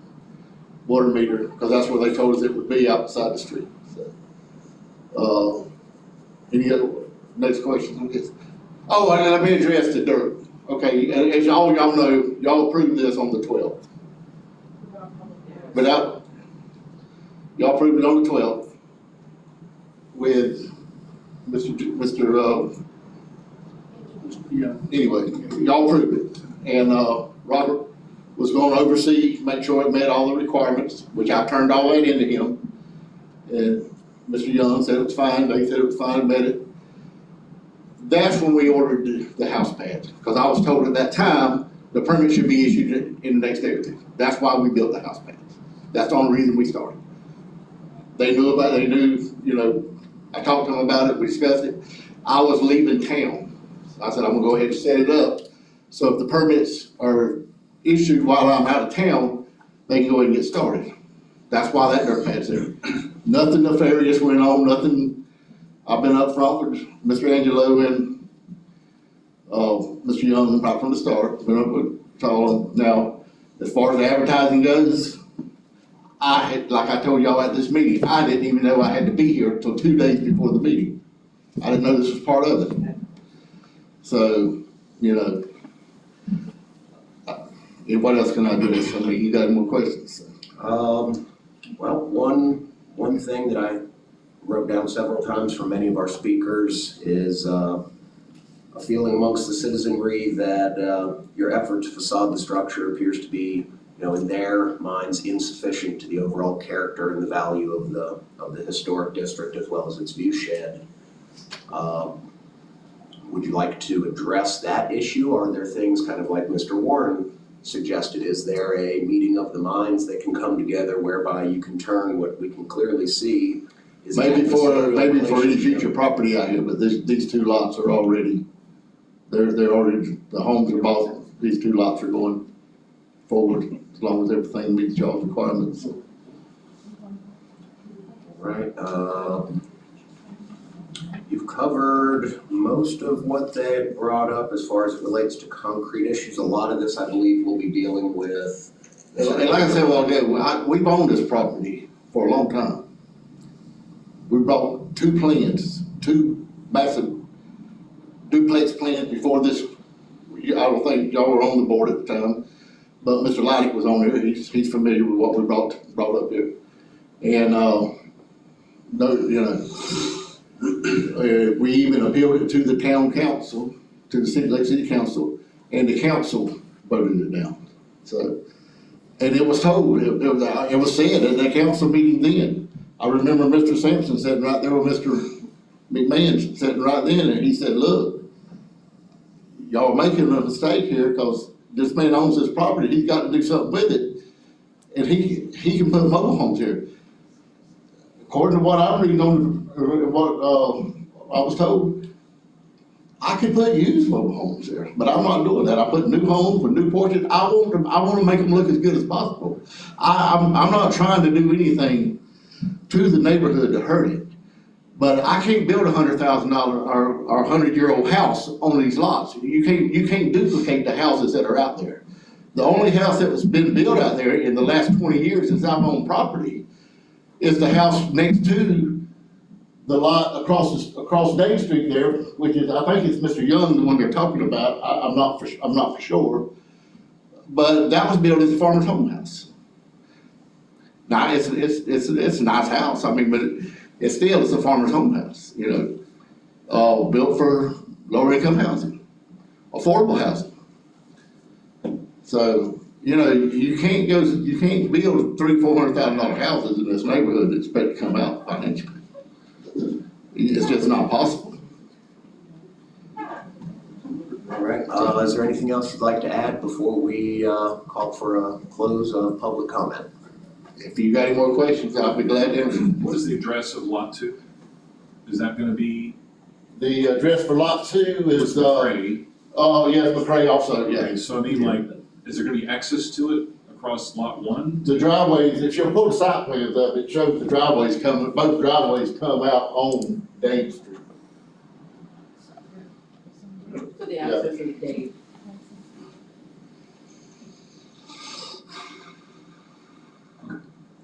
water meter, because that's where they told us it would be outside the street. So, any other, next question on this? Oh, and let me address the dirt. Okay, as y'all know, y'all approved this on the 12th. Y'all approved it on the 12th with anyway, y'all approved it. And, Robert was gonna oversee, make sure it met all the requirements, which I turned all that into him. And Mr. Young said it was fine, they said it was fine, met it. That's when we ordered the house pads, because I was told at that time, the permit should be issued in the next day or 2. That's why we built the house pads. That's the only reason we started. They knew, I talked to them about it, we discussed it. I was leaving town. I said, I'm gonna go ahead and set it up. So if the permits are issued while I'm out of town, they can go ahead and get started. That's why that dirt pad's there. Nothing nefarious went on, nothing. I've been up front with Mr. Angelo and, Mr. Young right from the start, been up with all of them. Now, as far as the advertising goes, like I told y'all at this meeting, I didn't even know I had to be here until 2 days before the meeting. I didn't know this was part of it. So, what else can I do this? I mean, you got any more questions? Well, one thing that I wrote down several times from many of our speakers is a feeling amongst the citizenry that your effort to facade the structure appears to be, in their minds, insufficient to the overall character and the value of the historic district as well as its view shed. Would you like to address that issue? Are there things kind of like Mr. Warren suggested? Is there a meeting of the minds that can come together whereby you can turn what we can clearly see is Maybe for any relationship? future property out here, but these 2 lots are already, they're already, the homes are bought, these 2 lots are going forward as long as everything meets y'all's requirements. Right, you've covered most of what they brought up as far as it relates to concrete issues. A lot of this, I believe, we'll be dealing with. And like I said a while ago, we've owned this property for a long time. We bought 2 plans, 2 massive duplex plans before this. I don't think y'all were on the board at the time, but Mr. Leidick was on there. He's familiar with what we brought up here. And, We even appealed it to the town council, to the Lake City Council, and the council voted it down. So, and it was told, it was said at the council meeting then. I remember Mr. Sampson sitting right there with Mr. McMahon sitting right then, and he said, look, y'all making a mistake here, because this man owns this property, he's got to do something with it. And he can put mobile homes here. According to what I'm reading on, what, I was told, I could put used mobile homes there, but I'm not doing that. I put new homes with new porches. I want to make them look as good as possible. I'm not trying to do anything to the neighborhood to hurt it. But I can't build $100,000 or 100-year-old house on these lots. You can't duplicate the houses that are out there. The only house that has been built out there in the last 20 years since I've owned property is the house next to the lot across Dave Street there, which is, I think it's Mr. Young, the one they're talking about. I'm not for sure. But that was built as a farmer's home house. Now, it's a nice house. I mean, but it's still a farmer's home house, you know, built for lower income housing, affordable housing. So, you know, you can't build $300,000-$400,000 houses in this neighborhood and expect to come out financially. It's just not possible. All right, is there anything else you'd like to add before we call for a close of public comment? If you got any more questions, I'll be glad to answer. What is the address of lot 2? Is that gonna be? The address for lot 2 is, McCray. Oh, yes, McCray also, yeah. Okay, so I mean, like, is there gonna be access to it across lot 1? The driveways, if you'll pull the site plans up, it shows the driveways both driveways come out on Dave Street. For the access of Dave.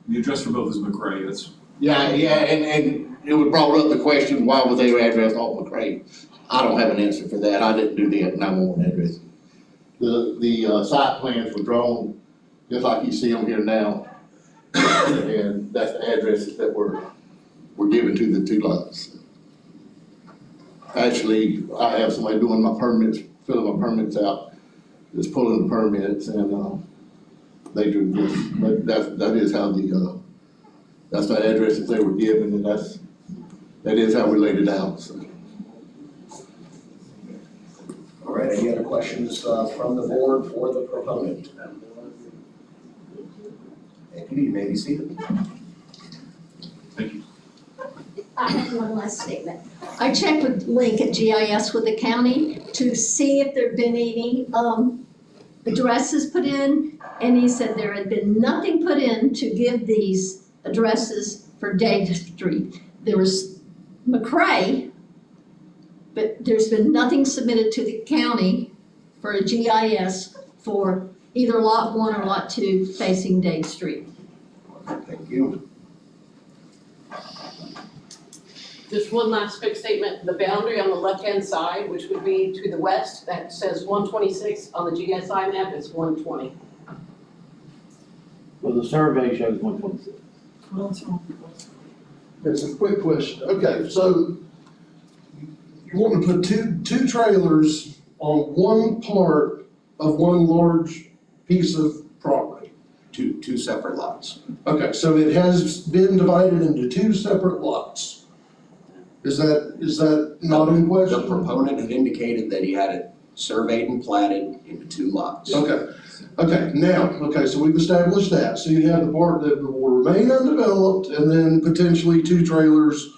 The address for both is McCray, that's. Yeah, and it was brought up the question, why was they addressed off McCray? I don't have an answer for that, I didn't do the 911 address. The site plans were drawn, just like you see them here now. And that's the addresses that were given to the two lots. Actually, I have somebody doing my permits, filling my permits out, just pulling the permits, and they do this, but that is how that's the addresses they were given, and that is how we laid it out, so. All right, any other questions from the board for the proponent? Thank you, you may be seated. Thank you. I have one last statement. I checked with Link at GIS with the county to see if there'd been any addresses put in, and he said there had been nothing put in to give these addresses for Dave Street. There was McCray, but there's been nothing submitted to the county for a GIS for either lot 1 or lot 2 facing Dave Street. Thank you. Just one last quick statement, the boundary on the left-hand side, which would be to the west, that says 126 on the GSI map, is 120. Well, the survey shows 126. It's a quick question. Okay, so you want to put two trailers on one part of one large piece of property? Two separate lots. Okay, so it has been divided into two separate lots. Is that not in question? The proponent had indicated that he had it surveyed and platted into 2 lots. Okay, now, so we've established that. So you have the part that will remain undeveloped and then potentially 2 trailers,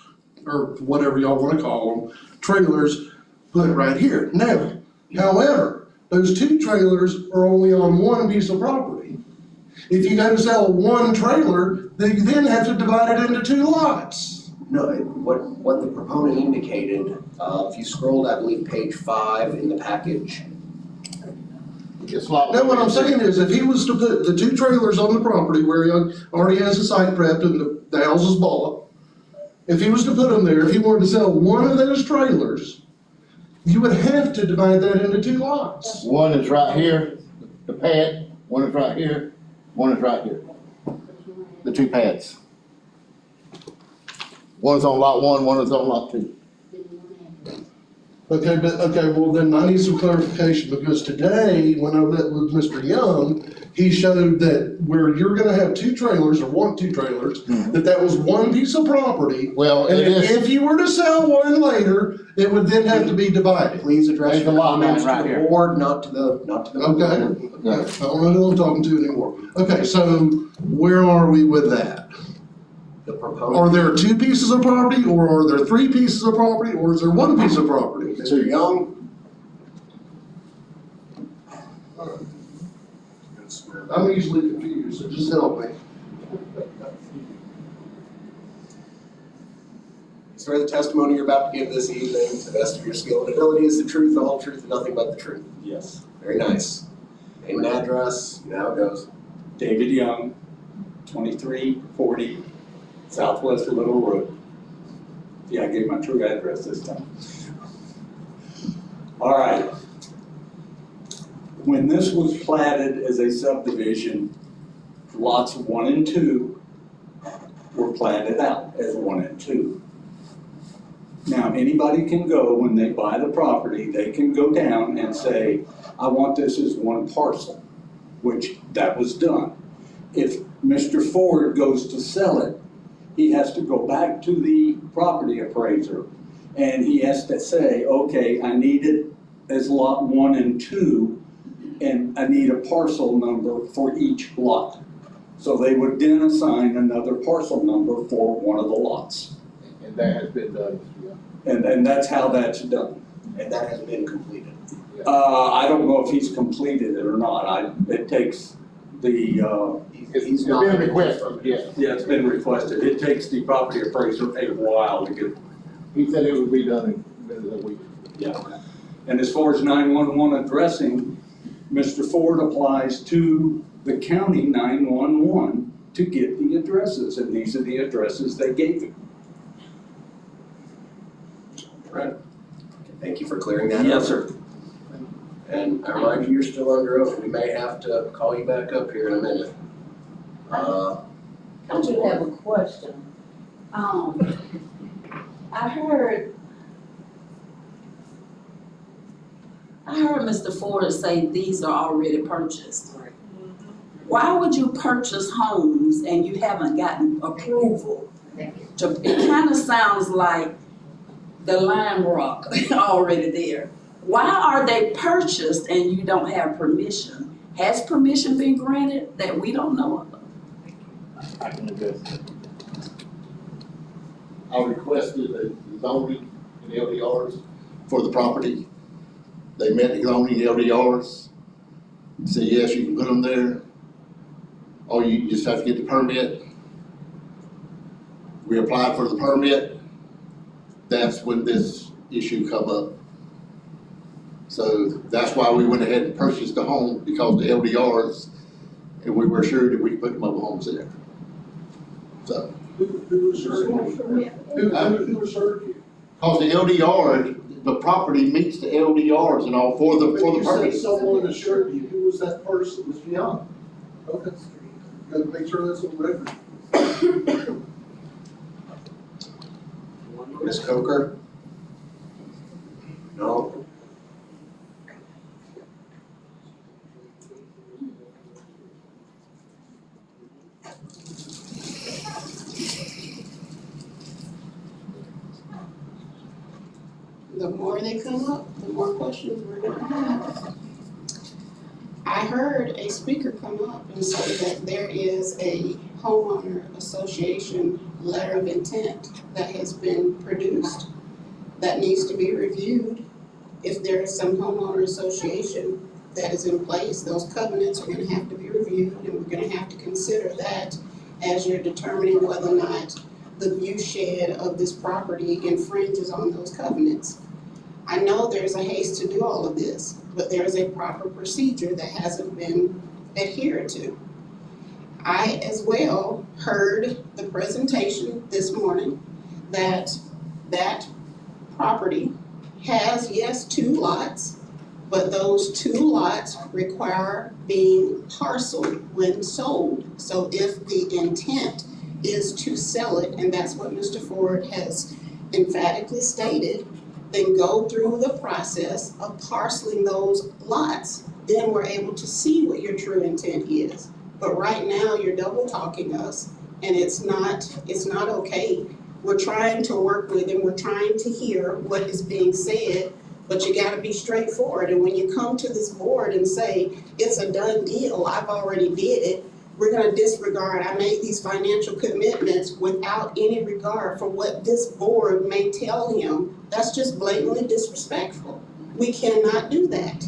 or whatever y'all wanna call them, trailers put right here. Now, however, those 2 trailers are only on one piece of property. If you go to sell one trailer, then you then have to divide it into 2 lots. No, what the proponent indicated, if you scrolled, I believe, page 5 in the package. No, what I'm saying is if he was to put the 2 trailers on the property where he already has the site prepped and the house is bought, if he was to put them there, if he wanted to sell one of those trailers, you would have to divide that into 2 lots. One is right here, the pad, one is right here, one is right here. The 2 pads. One is on lot 1, one is on lot 2. Okay, well then I need some clarification, because today, when I met with Mr. Young, he showed that where you're gonna have two trailers, or want two trailers, that was one piece of property. Well, And it is. if you were to sell one later, it would then have to be divided. Please address There's your a lot comments right to the here. board, not to the. Okay, I don't know who I'm talking to anymore. Okay, so where are we with that? The proposed. Are there two pieces of property, or are there three pieces of property, or is there one piece of property? Mr. Young, I'm easily confused, so just help me. Swear the testimony you're about to give this evening, to the best of your skill and ability, is the truth, the whole truth, and nothing but the truth. Yes. Very nice. Name and address, you know how it goes. David Young, 2340 Southwest Little Road. Yeah, I gave my true address this time. All right. When this was platted as a subdivision, lots 1 and 2 were platted out as 1 and 2. Now, anybody can go, when they buy the property, they can go down and say, I want this as one parcel, which that was done. If Mr. Ford goes to sell it, he has to go back to the property appraiser and he has to say, okay, I need it as lot 1 and 2, and I need a parcel number for each lot. So they would then assign another parcel number for one of the lots. And that has been done. And that's how that's done. And that has been completed. I don't know if he's completed it or not. It takes the, He's not. been requested, yes. yeah, it's been requested. It takes the property appraiser a while to get. He said it would be done in a week. Yeah. And as far as 911 addressing, Mr. Ford applies to the county 911 to get the addresses, and these are the addresses they gave him. Right. Thank you for clearing that up. Yes, sir. And I remind you, you're still under oath. We may have to call you back up here in a minute. I do have a question. I heard Mr. Ford say these are already purchased. Why would you purchase homes and you haven't gotten approval? It kind of sounds like the Lime Rock already there. Why are they purchased and you don't have permission? Has permission been granted that we don't know of? I can address it. I requested the zoning and LDRs for the property. They met the zoning LDRs, said, yes, you can put them there. Or you just have to get the permit. We applied for the permit. That's when this issue come up. So that's why we went ahead and purchased the home, because the LDRs, and we were sure that we could put mobile homes there. So. Who was served? Who was served? Cause the LDR, the property meets the LDRs and all for the You permit. said someone assured you, who was that person? Mr. Young? Okay, gotta make sure that's on record. Ms. Coker? No? The more they come up, the more questions we're gonna have. I heard a speaker come up and say that there is a homeowner association letter of intent that has been produced that needs to be reviewed. If there is some homeowner association that is in place, those covenants are gonna have to be reviewed, and we're gonna have to consider that as you're determining whether or not the view shed of this property infringes on those covenants. I know there's a haste to do all of this, but there is a proper procedure that hasn't been adhered to. I as well heard the presentation this morning that that property has, yes, 2 lots, but those 2 lots require being parceled when sold. So if the intent is to sell it, and that's what Mr. Ford has emphatically stated, then go through the process of parceling those lots. Then we're able to see what your true intent is. But right now, you're double talking us, and it's not okay. We're trying to work with and we're trying to hear what is being said, but you gotta be straightforward. And when you come to this board and say, it's a done deal, I've already did it, we're gonna disregard, I made these financial commitments without any regard for what this board may tell him. That's just blatantly disrespectful. We cannot do that.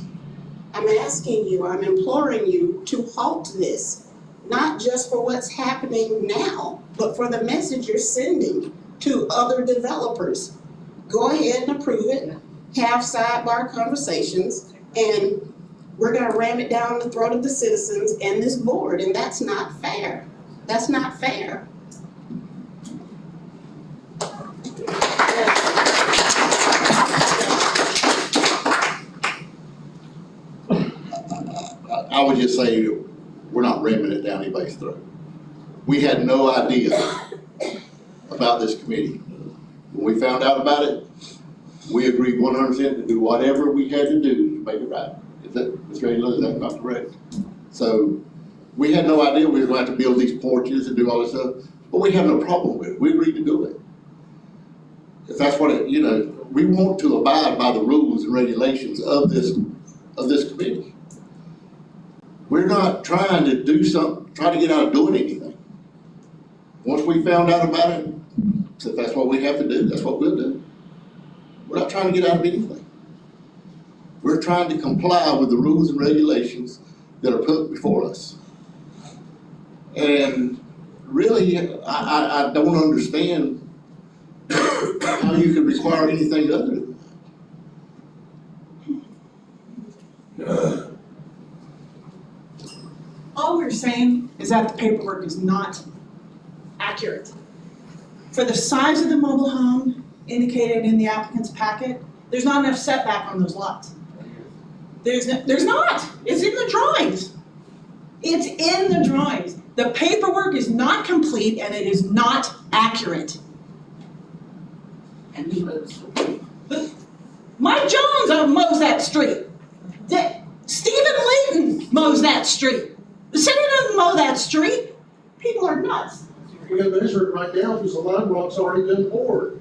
I'm asking you, I'm imploring you to halt this, not just for what's happening now, but for the message you're sending to other developers. Go ahead and approve it, have sidebar conversations, and we're gonna ram it down the throat of the citizens and this board, and that's not fair. That's not fair. I would just say, we're not ramming it down anybody's throat. We had no idea about this committee. When we found out about it, we agreed 100% to do whatever we had to do to make it right. Is that, Mr. Angelo, is that not correct? So, we had no idea we were going to have to build these porches and do all this stuff, but we have no problem with it. We agreed to do it. If that's what it, we want to abide by the rules and regulations of this committee. We're not trying to do try to get out of doing anything. Once we found out about it, so if that's what we have to do, that's what we'll do. We're not trying to get out of anything. We're trying to comply with the rules and regulations that are put before us. And really, I don't understand how you could require anything other than that. All we're saying is that the paperwork is not accurate. For the size of the mobile home indicated in the applicant's packet, there's not enough setback on those lots. There's not, it's in the drawings. It's in the drawings. The paperwork is not complete and it is not accurate. And he mows. Mike Jones mows that street. Stephen Layton mows that street. The city doesn't mow that street. People are nuts. We have measured it right now because the line rock's already been poured.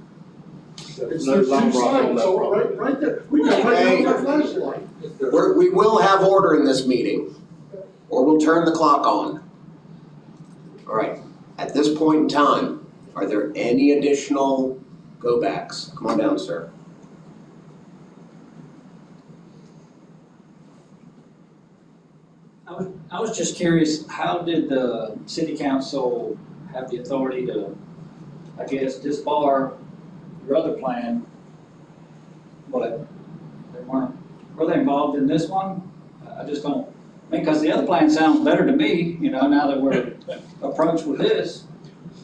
It's No there's line two rock on sides, that so property. right there. We got right on our flashlight. We will have order in this meeting, or we'll turn the clock on. All right, at this point in time, are there any additional go-backs? Come on down, sir. I was just curious, how did the city council have the authority to, I guess, disbar your other plan? But were they involved in this one? I just don't, because the other plan sounds better to me, now that we're approached with this.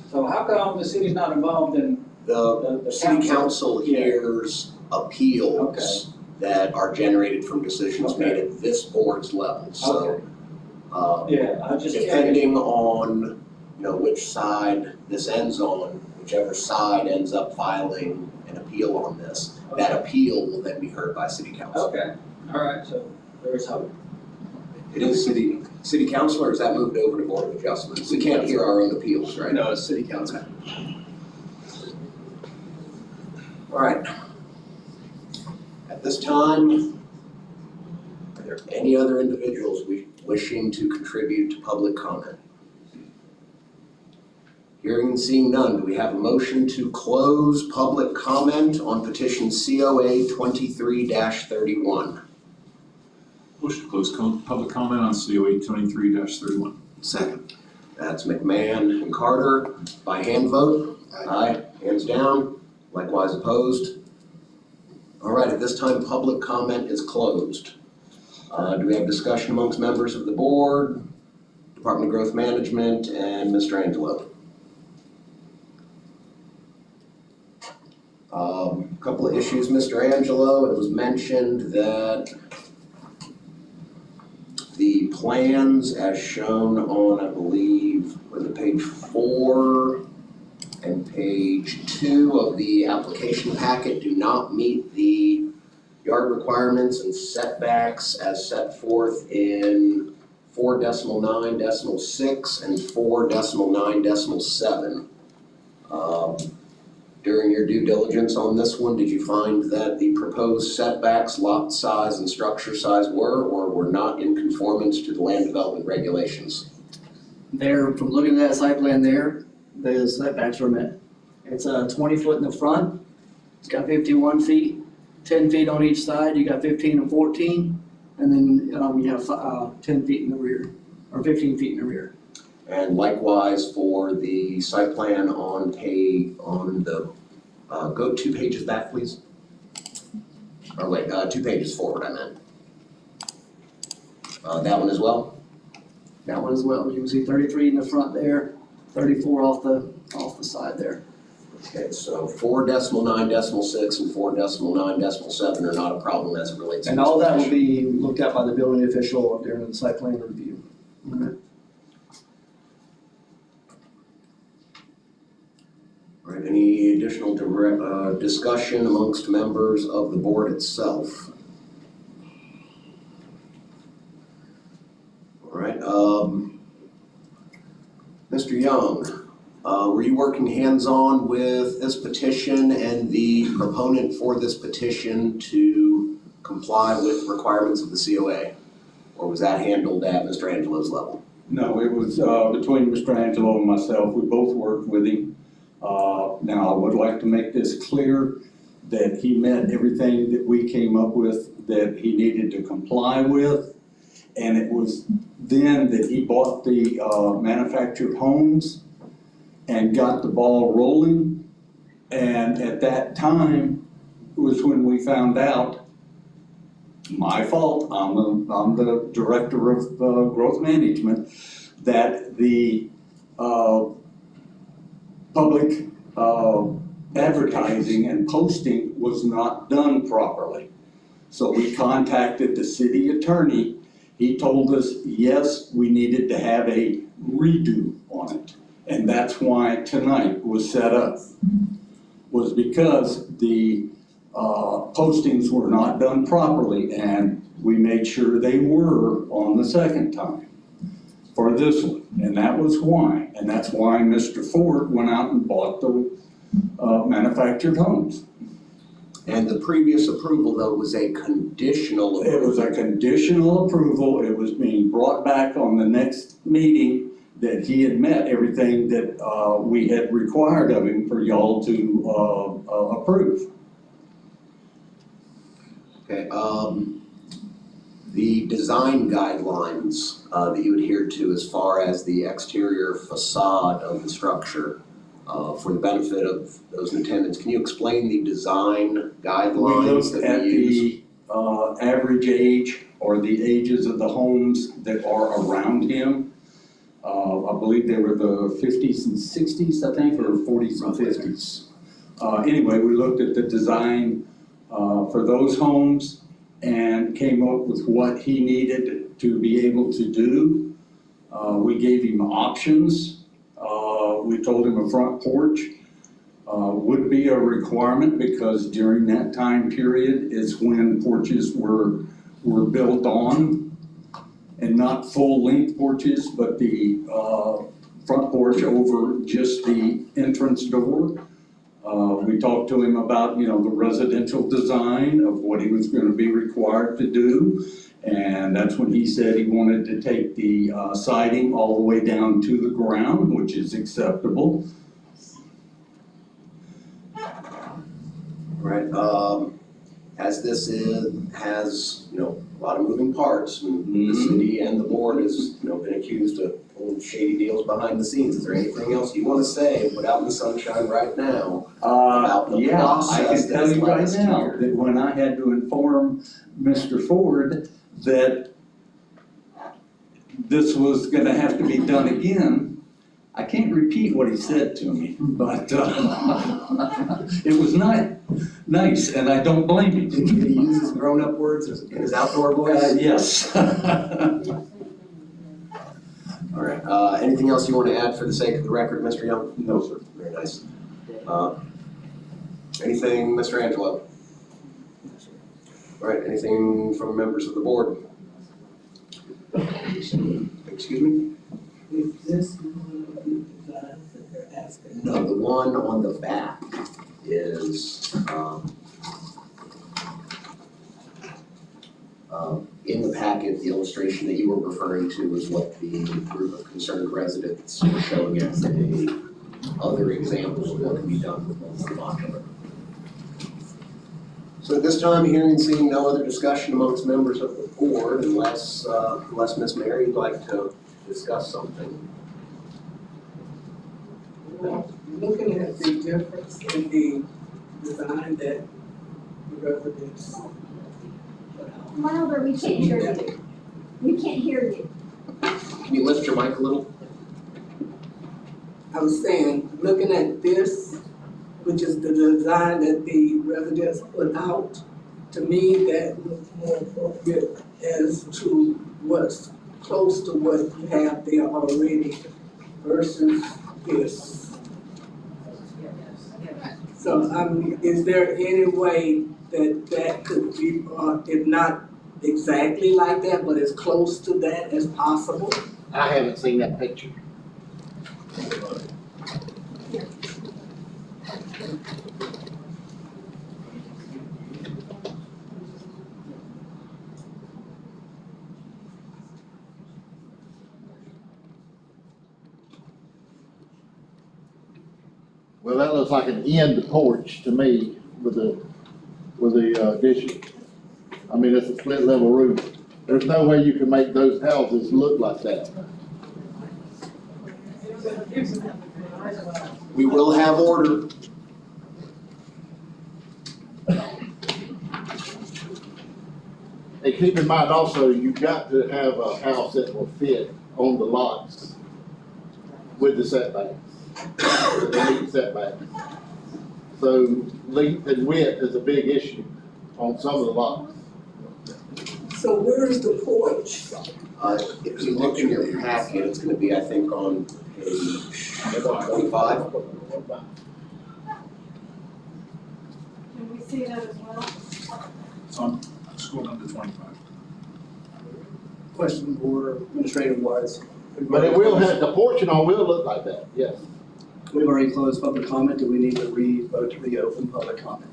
So how come the city's not involved in The city council hears appeals that are generated from decisions made at this board's level, so. Yeah, I just. Depending on, which side this ends on, whichever side ends up filing an appeal on this, that appeal will then be heard by city council. Okay, all right, so there is hope. It is city council, or is that moved over to Board of Adjustments? We can't hear our own appeals, right? No, it's city council. All right. At this time, are there any other individuals wishing to contribute to public comment? Hearing and seeing none, do we have a motion to close public comment on petition COA 23-31? Motion to close public comment on COA 23-31. Second. That's McMahon and Carter by hand vote. Aye. Hands down. Likewise opposed. All right, at this time, public comment is closed. Do we have discussion amongst members of the board, Department of Growth Management, and Mr. Angelo? A couple of issues, Mr. Angelo. It was mentioned that the plans as shown on, I believe, was it page 4 and page 2 of the application packet do not meet the yard requirements and setbacks as set forth in 4.9.6 and 4.9.7. During your due diligence on this one, did you find that the proposed setbacks, lot size, and structure size were or were not in conformance to the land development regulations? There, from looking at that site plan there, the setbacks were met. It's 20 foot in the front, it's got 51 feet, 10 feet on each side, you got 15 and 14, and then you have 10 feet in the rear, or 15 feet in the rear. And likewise for the site plan on the, go 2 pages back, please. Or wait, 2 pages forward, I meant. That one as well? That one as well, you can see 33 in the front there, 34 off the side there. Okay, so 4.9.6 and 4.9.7 are not a problem as it relates to. And all that will be looked at by the building official during the site plan review. Okay. All right, any additional discussion amongst members of the board itself? All right, Mr. Young, were you working hands-on with this petition and the proponent for this petition to comply with requirements of the COA? Or was that handled at Mr. Angelo's level? No, it was between Mr. Angelo and myself. We both worked with him. Now, I would like to make this clear that he met everything that we came up with that he needed to comply with. And it was then that he bought the manufactured homes and got the ball rolling. And at that time was when we found out, my fault, I'm the director of growth management, that the public advertising and posting was not done properly. So we contacted the city attorney. He told us, yes, we needed to have a redo on it. And that's why tonight was set up, was because the postings were not done properly, and we made sure they were on the second time for this one. And that was why. And that's why Mr. Ford went out and bought the manufactured homes. And the previous approval, though, was a conditional approval. It was a conditional approval. It was being brought back on the next meeting that he had met everything that we had required of him for y'all to approve. Okay, the design guidelines that you adhered to as far as the exterior facade of the structure, for the benefit of those in attendance, can you explain the design guidelines that we use? We looked at the average age or the ages of the homes that are around him. I believe they were the 50s and 60s, I think, or 40s and 50s. Anyway, we looked at the design for those homes and came up with what he needed to be able to do. We gave him options. We told him a front porch would be a requirement because during that time period is when porches were built on, and not full-length porches, but the front porch over just the entrance door. We talked to him about, the residential design of what he was going to be required to do. And that's when he said he wanted to take the siding all the way down to the ground, which is acceptable. Right, as this has, a lot of moving parts, and the city and the board has, been accused of pulling shady deals behind the scenes. Is there anything else you want to say, put out in the sunshine right now about the process I can tell you right now here? that when I had to inform Mr. Ford that this was gonna have to be done again, I can't repeat what he said to me, but it was not nice, and I don't blame him. Did he use his grown-up words in his outdoor voice? Yes. All right, anything else you want to add for the sake of the record, Mr. Young? No, sir. Very nice. Anything, Mr. Angelo? All right, anything from members of the board? Excuse me? Is this one of the designs that they're asking? No, the one on the back is, in the packet, the illustration that you were referring to is what the group of concerned residents were showing as a other example of what can be done with local modular. So at this time, hearing and seeing no other discussion amongst members of the board, unless Ms. Mary would like to discuss something. Well, looking at the difference in the design that the residents. Louder, we can't hear you. We can't hear you. Can you lift your mic a little? I was saying, looking at this, which is the design that the residents put out, to me, that looks more appropriate as to what's close to what you have there already versus this. So, is there any way that could be brought, if not exactly like that, but as close to that as possible? I haven't seen that picture. Well, that looks like an end porch to me with the addition. I mean, it's a split level roof. There's no way you can make those houses look like that. We will have order. And keep in mind also, you've got to have a house that will fit on the lots with the setbacks. They need setbacks. So length and width is a big issue on some of the lots. So where is the porch? If you look in your packet, it's gonna be, I think, on page 25. Can we see that as well? It's on, scroll down to 25. Question or administrative wise. But it will have, the porch and all will look like that, yes. We've already closed public comment. Do we need to vote to reopen public comment?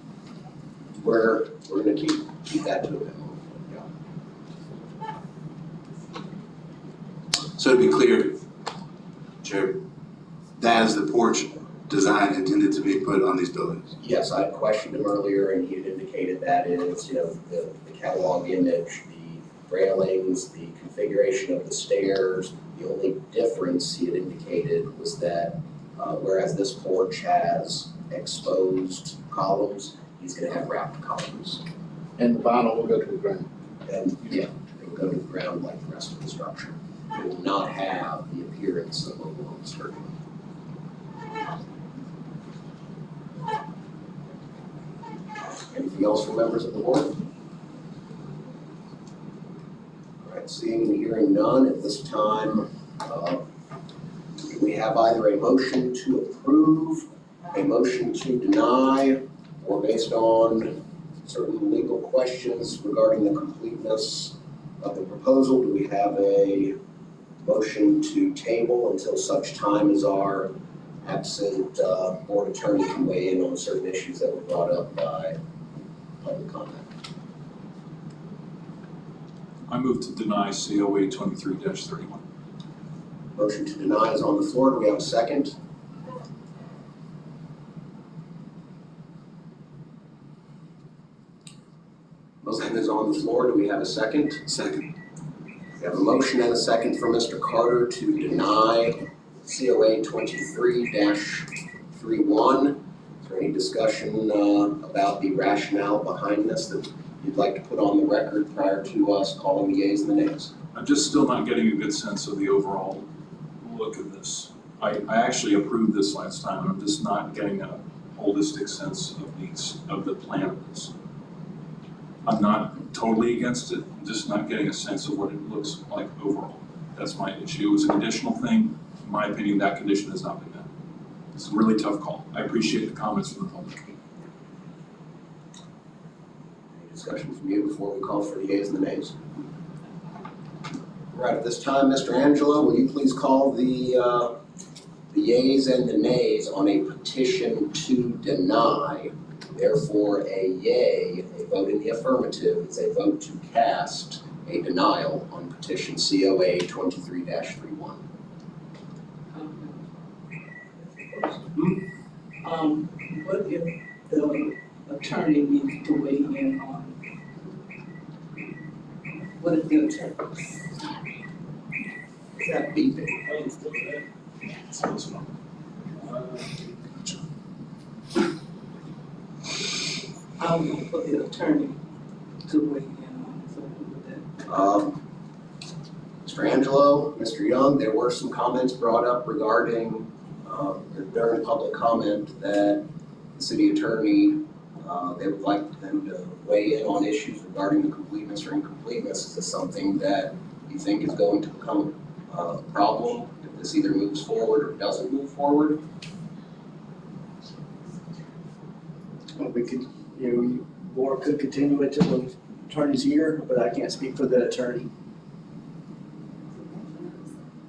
We're gonna keep that to a minimum. So to be clear, Chair, that is the porch design intended to be put on these buildings? Yes, I questioned him earlier and he had indicated that is, the catalog image, the railings, the configuration of the stairs. The only difference he had indicated was that whereas this porch has exposed columns, he's gonna have wrapped columns. And the vinyl will go to the ground. And yeah, it will go to the ground like the rest of the structure. It will not have the appearance of a wall skirting. Anything else from members of the board? All right, seeing and hearing none at this time, do we have either a motion to approve, a motion to deny, or based on certain legal questions regarding the completeness of the proposal, do we have a motion to table until such time as our absent board attorney can weigh in on certain issues that were brought up by public comment? I move to deny COA 23-31. Motion to deny is on the floor. Do we have a second? Motion is on the floor. Do we have a second? Second. We have a motion and a second for Mr. Carter to deny COA 23-31. Is there any discussion about the rationale behind this that you'd like to put on the record prior to us calling the yeas and the nays? I'm just still not getting a good sense of the overall look of this. I actually approved this last time, I'm just not getting a holistic sense of the plan of this. I'm not totally against it, I'm just not getting a sense of what it looks like overall. That's my issue. It was an additional thing. In my opinion, that condition has not been met. It's a really tough call. I appreciate the comments from the public. Any discussion from you before we call for the yeas and the nays? Right, at this time, Mr. Angelo, will you please call the yeas and the nays on a petition to deny? Therefore, a yea, a vote in the affirmative, is a vote to cast a denial on petition COA 23-31. What if the attorney needs to weigh in on? What if the attorney? Is that beeping? I want for the attorney to weigh in on something with that. Mr. Angelo, Mr. Young, there were some comments brought up regarding, during public comment that the city attorney, they would like them to weigh in on issues regarding the completeness or incompleteness. Is this something that you think is going to become a problem if this either moves forward or doesn't move forward? Well, we could, board could continue it till the attorney's here, but I can't speak for the attorney.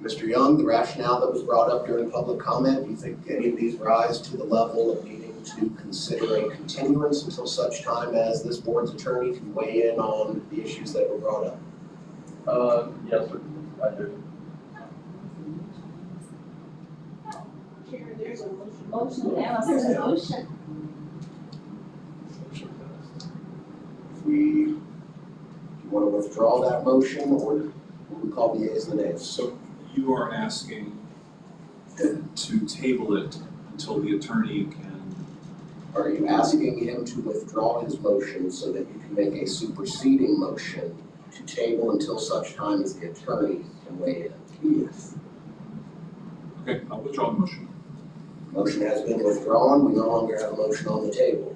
Mr. Young, the rationale that was brought up during public comment, do you think any of these rise to the level of needing to consider a continuance until such time as this board's attorney can weigh in on the issues that were brought up? Yes, sir, I do. There's a motion, there's a motion. If you want to withdraw that motion, or will we call the yeas and the nays? So you are asking to table it until the attorney can. Are you asking him to withdraw his motion so that you can make a superseding motion to table until such time as the attorney can weigh in? Yes. Okay, I'll withdraw the motion. Motion has been withdrawn, we no longer have a motion on the table.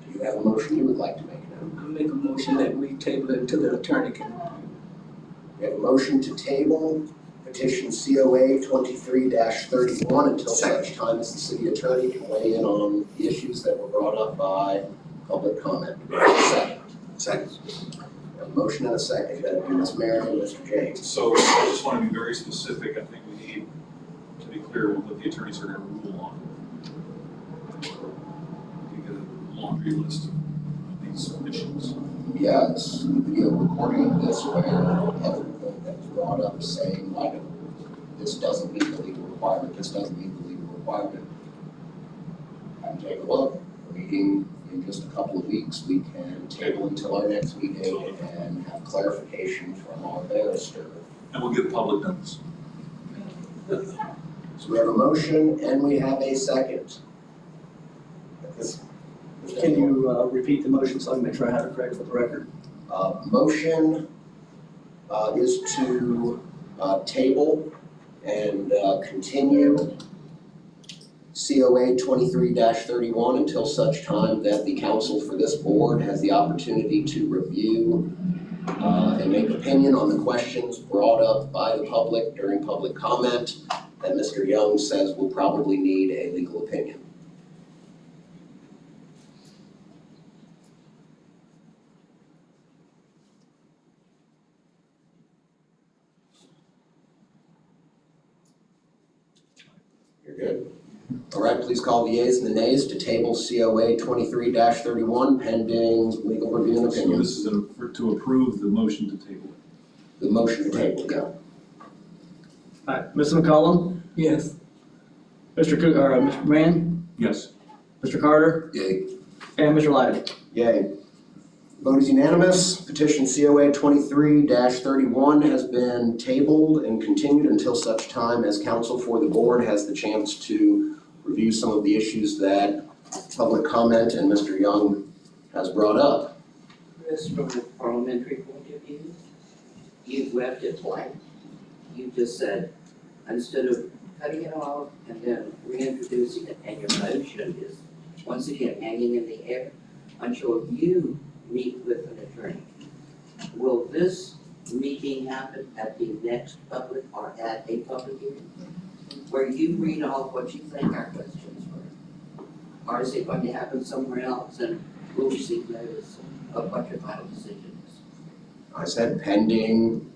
Do you have a motion you would like to make now? I make a motion that we table it until the attorney can. We have a motion to table petition COA 23-31 until such time as the city attorney can weigh in on the issues that were brought up by public comment. Second. Second. We have a motion and a second, that'll be Ms. Marion and Mr. James. So I just want to be very specific. I think we need to be clear with what the attorneys are going to rule on. We get a laundry list of these issues. Yes, video recording of this where everything that was brought up saying like this doesn't meet the legal requirement, this doesn't meet the legal requirement. And take a look, meeting in just a couple of weeks, we can table until our next meeting and have clarification from our barrister. And we'll give public notice. So we have a motion and we have a second. Can you repeat the motion so I can make sure I have it correct for the record? Motion is to table and continue COA 23-31 until such time that the counsel for this board has the opportunity to review and make opinion on the questions brought up by the public during public comment that Mr. Young says will probably need a legal opinion. You're good. All right, please call the yeas and the nays to table COA 23-31 pending legal review and So opinion. this is to approve the motion to table it. The motion to table, yeah. All right, Mr. McCollum, Yes. Mr. Mr. Brand, Yes. Mr. Carter, Yay. and Mr. Lydic. Yay. Vote is unanimous. Petition COA 23-31 has been tabled and continued until such time as counsel for the board has the chance to review some of the issues that public comment and Mr. Young has brought up. Chris, from a parliamentary point of view, you've left it blank. You just said, instead of cutting it off and then reintroducing it, and your motion is once again hanging in the air until you meet with an attorney. Will this meeting happen at the next public or at a public hearing? where you read off what you think our questions were? Or is it going to happen somewhere else and we'll receive notice of what your final decision is? I said pending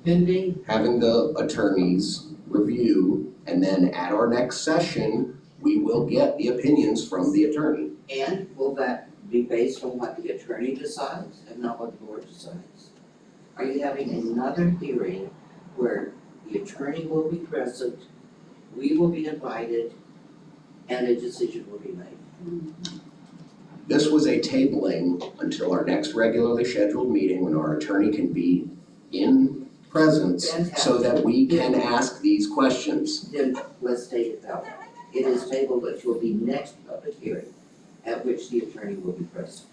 Pending, having the attorneys review, and then at our next session, we will get the opinions from the attorney. and will that be based on what the attorney decides and not what the board decides? Are you having another hearing where the attorney will be present, we will be invited, and a decision will be made? This was a tabling until our next regularly scheduled meeting when our attorney can be in presence so that we can ask these questions. Then let's take it that way. It is tabled until the next public hearing at which the attorney will be present.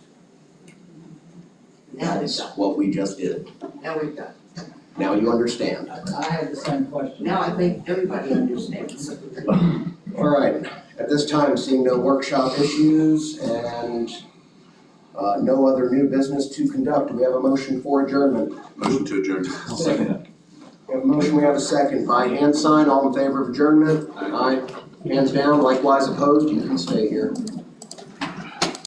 Now we've That's got, what we just did. now we've got. Now you understand. I have the same question. Now I think everybody understands. All right, at this time, seeing no workshop issues and no other new business to conduct, do we have a motion for adjournment? Motion to adjourn. I'll second that. We have a motion, we have a second. By hand sign, all in favor of adjournment? Aye. Hands down, likewise opposed, you can stay here.